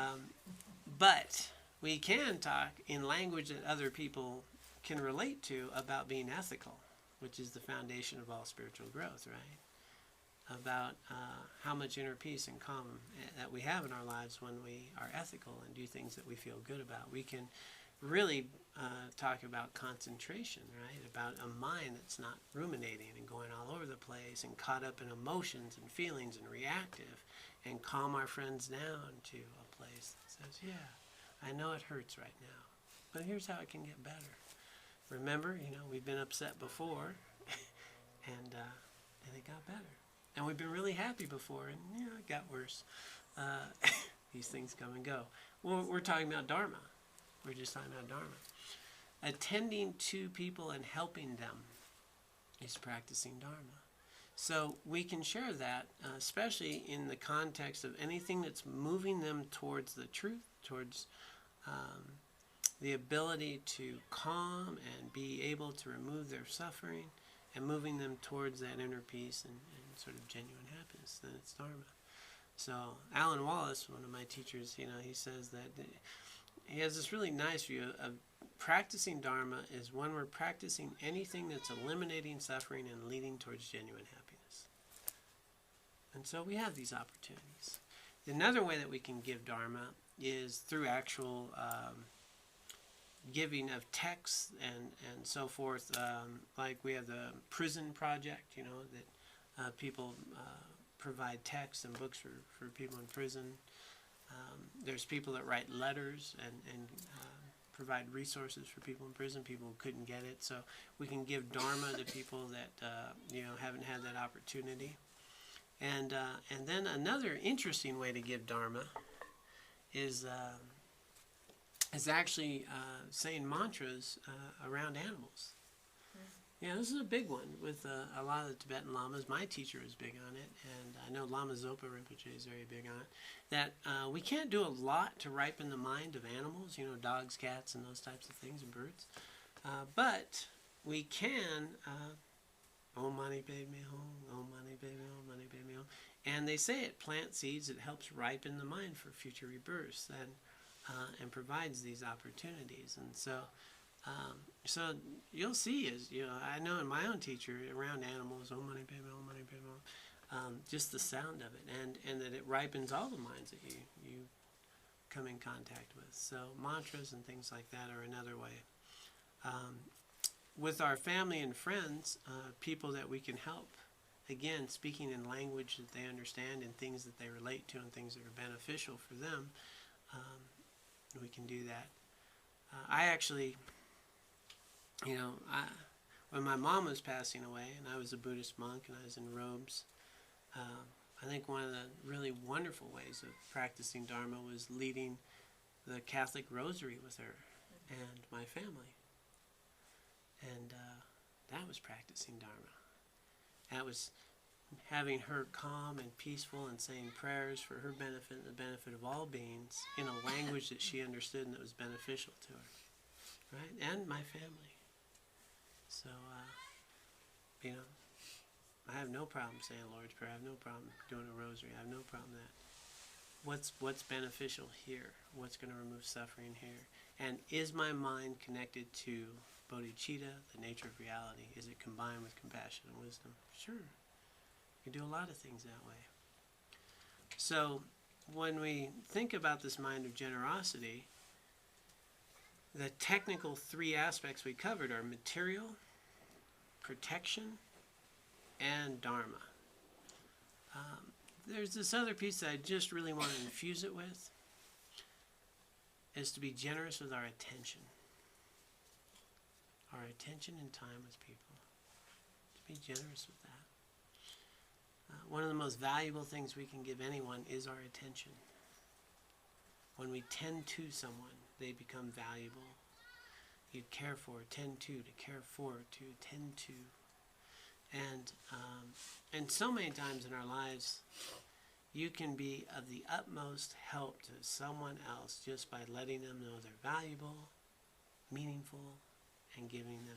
But we can talk in language that other people can relate to about being ethical, which is the foundation of all spiritual growth, right? About how much inner peace and calm that we have in our lives when we are ethical and do things that we feel good about. We can really talk about concentration, right? About a mind that's not ruminating and going all over the place and caught up in emotions and feelings and reactive, and calm our friends down to a place that says, yeah, I know it hurts right now, but here's how it can get better. Remember, we've been upset before, and it got better. And we've been really happy before, and it got worse. These things come and go. Well, we're talking about Dharma. We're just talking about Dharma. Attending to people and helping them is practicing Dharma. So we can share that, especially in the context of anything that's moving them towards the truth, towards the ability to calm and be able to remove their suffering, and moving them towards that inner peace and sort of genuine happiness. Then it's Dharma. So Alan Wallace, one of my teachers, he says that he has this really nice view of practicing Dharma is when we're practicing anything that's eliminating suffering and leading towards genuine happiness. And so we have these opportunities. Another way that we can give Dharma is through actual giving of texts and so forth. Like we have the prison project, that people provide texts and books for people in prison. There's people that write letters and provide resources for people in prison, people who couldn't get it. So we can give Dharma to people that haven't had that opportunity. And then another interesting way to give Dharma is actually saying mantras around animals. Yeah, this is a big one with a lot of the Tibetan Lamas. My teacher is big on it, and I know Lama Zopa Rinpoche is very big on it. That we can't do a lot to ripen the mind of animals, dogs, cats, and those types of things, and birds. But we can, Om Mani Padme Hum, Om Mani Padme Hum, Mani Padme Hum. And they say it plants seeds that helps ripen the mind for future rebirths and provides these opportunities. And so you'll see I know in my own teacher around animals, Om Mani Padme Hum, Mani Padme Hum, just the sound of it, and that it ripens all the minds that you come in contact with. So mantras and things like that are another way. With our family and friends, people that we can help, again, speaking in language that they understand and things that they relate to and things that are beneficial for them, we can do that. I actually, when my mom was passing away and I was a Buddhist monk and I was in robes, I think one of the really wonderful ways of practicing Dharma was leading the Catholic rosary with her and my family. And that was practicing Dharma. That was having her calm and peaceful and saying prayers for her benefit and the benefit of all beings in a language that she understood and that was beneficial to her. Right? And my family. So, I have no problem saying Lord's Prayer. I have no problem doing a rosary. I have no problem with that. What's beneficial here? What's going to remove suffering here? And is my mind connected to bodhicitta, the nature of reality? Is it combined with compassion and wisdom? Sure. You can do a lot of things that way. So when we think about this mind of generosity, the technical three aspects we covered are material, protection, and Dharma. There's this other piece that I just really want to infuse it with, is to be generous with our attention. Our attention and time with people. To be generous with that. One of the most valuable things we can give anyone is our attention. When we tend to someone, they become valuable. You care for, tend to care for, to tend to. And so many times in our lives, you can be of the utmost help to someone else just by letting them know they're valuable, meaningful, and giving them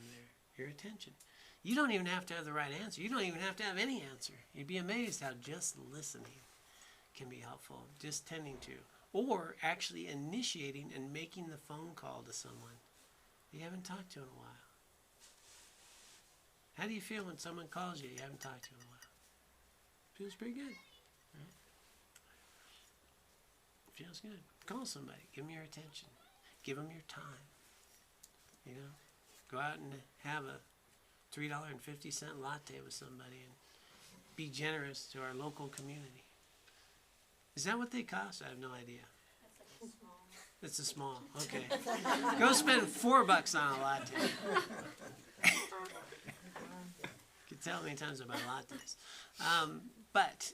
your attention. You don't even have to have the right answer. You don't even have to have any answer. You'd be amazed how just listening can be helpful, just tending to. Or actually initiating and making the phone call to someone you haven't talked to in a while. How do you feel when someone calls you haven't talked to in a while? Feels pretty good. Right? Feels good. Call somebody. Give them your attention. Give them your time. Go out and have a $3.50 latte with somebody and be generous to our local community. Is that what they cost? I have no idea. It's a small. Okay. Go spend $4 on a latte. You can tell many times about lattes. But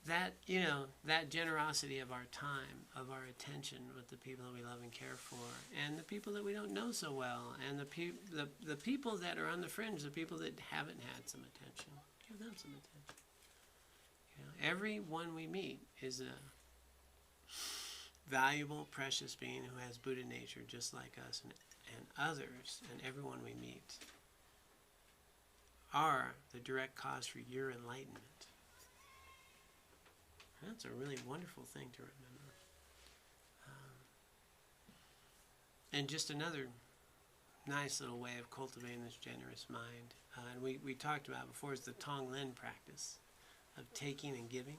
that generosity of our time, of our attention with the people that we love and care for, and the people that we don't know so well, and the people that are on the fringe, the people that haven't had some attention, give them some attention. Everyone we meet is a valuable, precious being who has Buddha nature just like us, and others, and everyone we meet are the direct cause for your enlightenment. That's a really wonderful thing to remember. And just another nice little way of cultivating this generous mind, and we talked about before, is the Tonglen practice of taking and giving.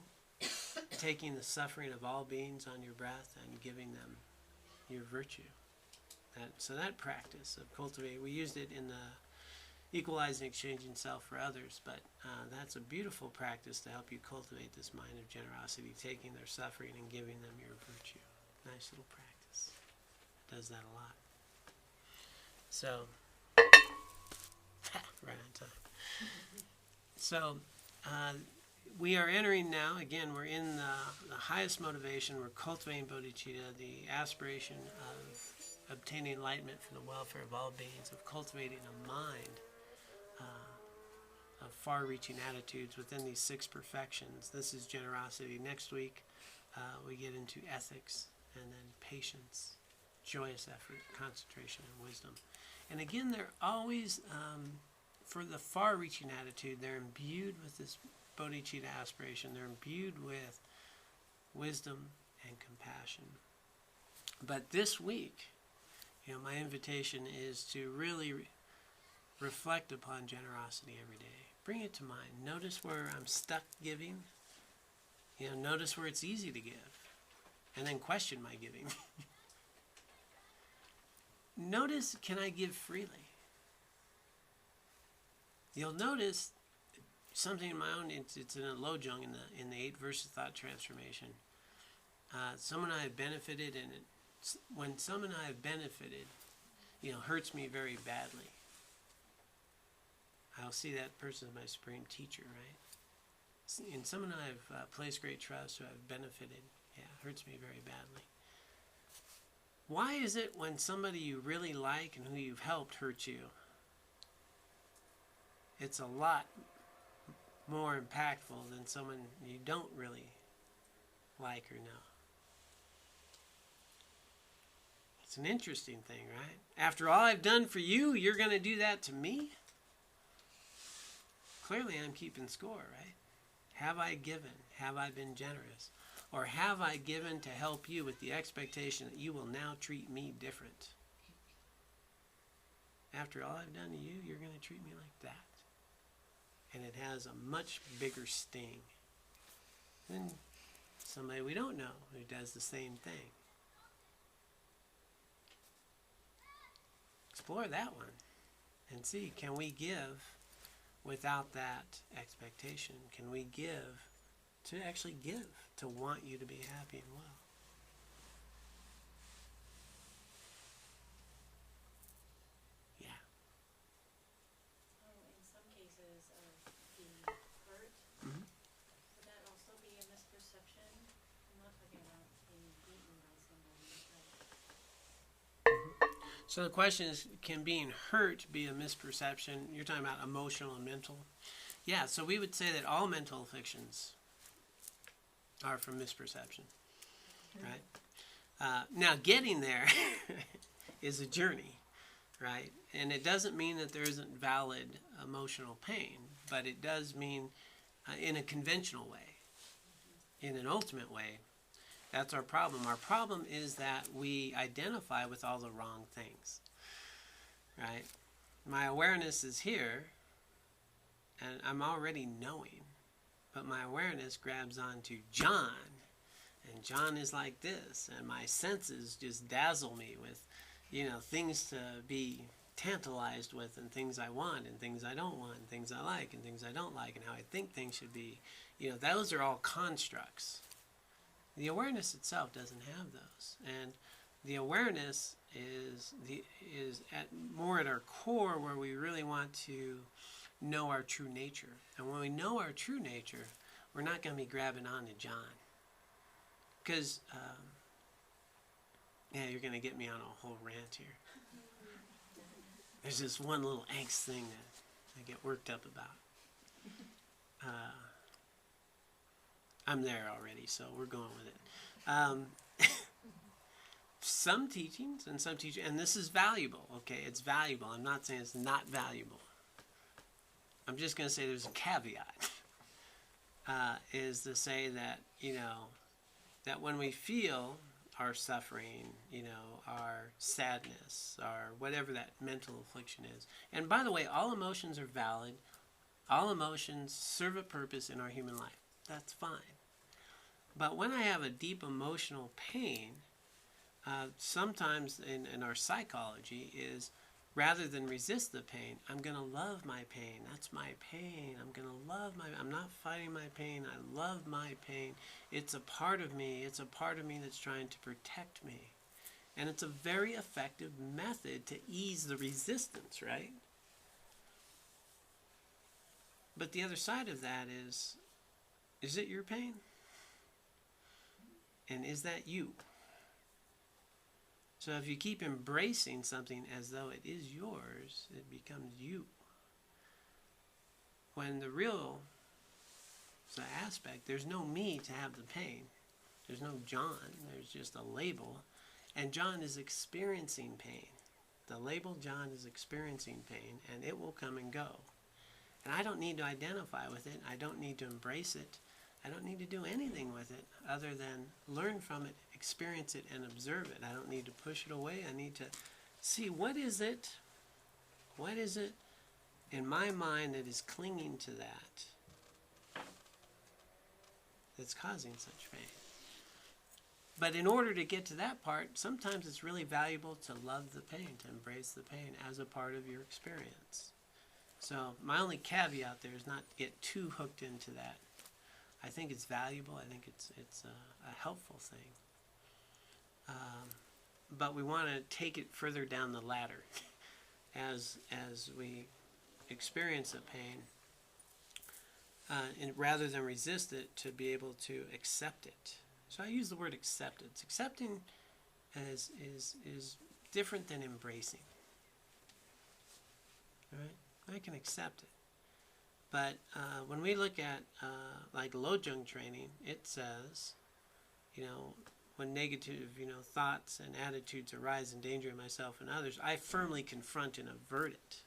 Taking the suffering of all beings on your breath and giving them your virtue. So that practice of cultivating, we used it in the equalizing, exchanging self for others, but that's a beautiful practice to help you cultivate this mind of generosity, taking their suffering and giving them your virtue. Nice little practice. It does that a lot. So, right on time. So, we are entering now, again, we're in the highest motivation. We're cultivating bodhicitta, the aspiration of obtaining enlightenment for the welfare of all beings, of cultivating a mind of far-reaching attitudes within these 6 perfections. This is generosity. Next week, we get into ethics, and then patience, joyous effort, concentration, and wisdom. And again, they're always, for the far-reaching attitude, they're imbued with this bodhicitta aspiration. They're imbued with wisdom and compassion. But this week, my invitation is to really reflect upon generosity every day. Bring it to mind. Notice where I'm stuck giving. Notice where it's easy to give. and then question my giving. Notice, can I give freely? You'll notice something in my own, it's in a Lojong in the 8 verses thought transformation. Someone I have benefited, and when someone I have benefited, hurts me very badly, I'll see that person as my supreme teacher, right? In someone I've placed great trust, who I've benefited, hurts me very badly. Why is it when somebody you really like and who you've helped hurts you, it's a lot more impactful than someone you don't really like or know? It's an interesting thing, right? After all I've done for you, you're going to do that to me? Clearly I'm keeping score, right? Have I given? Have I been generous? Or have I given to help you with the expectation that you will now treat me different? After all I've done to you, you're going to treat me like that. And it has a much bigger sting than somebody we don't know who does the same thing. Explore that one and see, can we give without that expectation? Can we give to actually give, to want you to be happy and well? Yeah. In some cases of being hurt, Mm-hmm. would that also be a misperception? I'm not talking about being beaten by somebody. So the question is, can being hurt be a misperception? You're talking about emotional and mental? Yeah, so we would say that all mental afflictions are from misperception, right? Now, getting there is a journey, right? And it doesn't mean that there isn't valid emotional pain, but it does mean in a conventional way, in an ultimate way. That's our problem. Our problem is that we identify with all the wrong things, right? My awareness is here, and I'm already knowing, but my awareness grabs onto John, and John is like this, and my senses just dazzle me with, things to be tantalized with, and things I want, and things I don't want, and things I like, and things I don't like, and how I think things should be. Those are all constructs. The awareness itself doesn't have those, and the awareness is more at our core, where we really want to know our true nature. And when we know our true nature, we're not going to be grabbing on to John, because you're going to get me on a whole rant here. There's this one little angst thing that I get worked up about. I'm there already, so we're going with it. Some teachings, and this is valuable, okay? It's valuable. I'm not saying it's not valuable. I'm just going to say there's a caveat, is to say that, that when we feel our suffering, our sadness, our whatever that mental affliction is. And by the way, all emotions are valid. All emotions serve a purpose in our human life. That's fine. But when I have a deep emotional pain, sometimes in our psychology is, rather than resist the pain, I'm going to love my pain. That's my pain. I'm not fighting my pain. I love my pain. It's a part of me. It's a part of me that's trying to protect me. And it's a very effective method to ease the resistance, right? But the other side of that is it your pain? And is that you? So if you keep embracing something as though it is yours, it becomes you. When the real aspect, there's no me to have the pain. There's no John. There's just a label. And John is experiencing pain. The label John is experiencing pain, and it will come and go. And I don't need to identify with it. I don't need to embrace it. I don't need to do anything with it other than learn from it, experience it, and observe it. I don't need to push it away. I need to see, what is it in my mind that is clinging to that's causing such pain. But in order to get to that part, sometimes it's really valuable to love the pain, to embrace the pain as a part of your experience. So my only caveat there is not to get too hooked into that. I think it's valuable. I think it's a helpful thing. But we want to take it further down the ladder as we experience the pain, and rather than resist it, to be able to accept it. So I use the word acceptance. Accepting is different than embracing. Right? I can accept it. But when we look at like Lojong training, it says, when negative, thoughts and attitudes arise endangering myself and others, I firmly confront and avert it,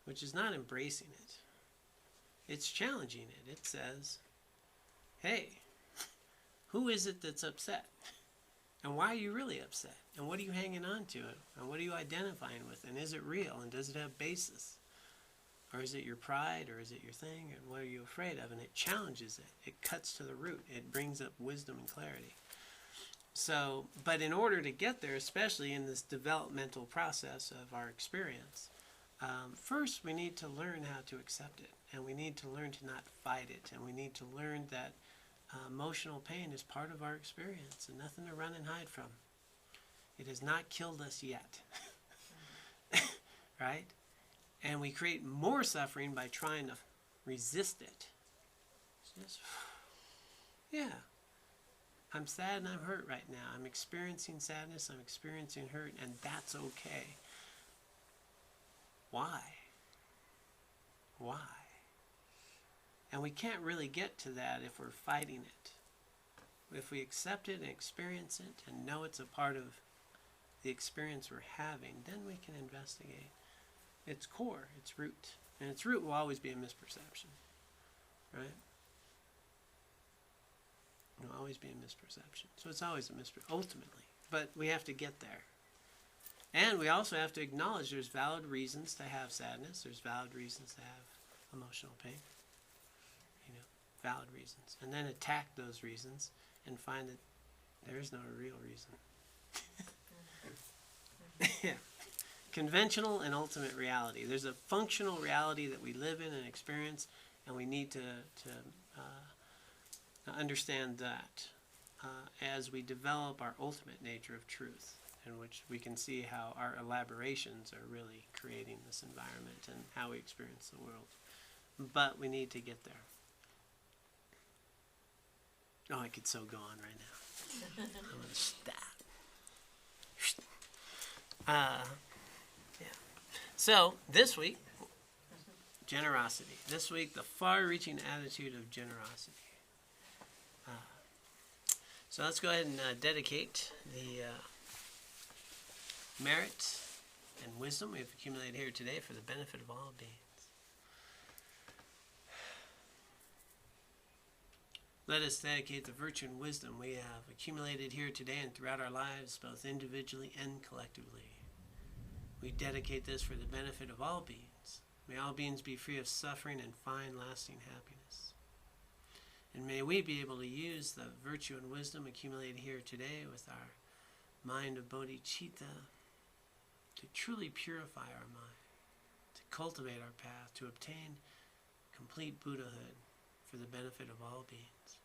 which is not embracing it. It's challenging it. It says, hey, who is it that's upset? And why are you really upset? And what are you hanging on to? And what are you identifying with? And is it real? And does it have basis? Or is it your pride? Or is it your thing? And what are you afraid of? And it challenges it. It cuts to the root. It brings up wisdom and clarity. So, but in order to get there, especially in this developmental process of our experience, first we need to learn how to accept it. And we need to learn to not fight it. And we need to learn that emotional pain is part of our experience and nothing to run and hide from. It has not killed us yet. Right? And we create more suffering by trying to resist it. Just, yeah. I'm sad and I'm hurt right now. I'm experiencing sadness, I'm experiencing hurt, and that's okay. Why? Why? And we can't really get to that if we're fighting it. If we accept it and experience it and know it's a part of the experience we're having, then we can investigate its core, its root. And its root will always be a misperception. Right? It will always be a misperception. So it's always a misperception, ultimately. But we have to get there. And we also have to acknowledge there's valid reasons to have sadness. There's valid reasons to have emotional pain. Valid reasons. And then attack those reasons and find that there is no real reason. Yeah. Conventional and ultimate reality. There's a functional reality that we live in and experience, and we need to understand that as we develop our ultimate nature of truth, in which we can see how our elaborations are really creating this environment and how we experience the world. But we need to get there. Oh, I could so go on right now. I'm going to stop. Yeah. So, this week, generosity. This week, the far-reaching attitude of generosity. So let's go ahead and dedicate the merit and wisdom we've accumulated here today for the benefit of all beings. Let us dedicate the virtue and wisdom we have accumulated here today and throughout our lives, both individually and collectively. We dedicate this for the benefit of all beings. May all beings be free of suffering and find lasting happiness. And may we be able to use the virtue and wisdom accumulated here today with our mind of bodhicitta to truly purify our mind, to cultivate our path, to obtain complete Buddhahood for the benefit of all beings.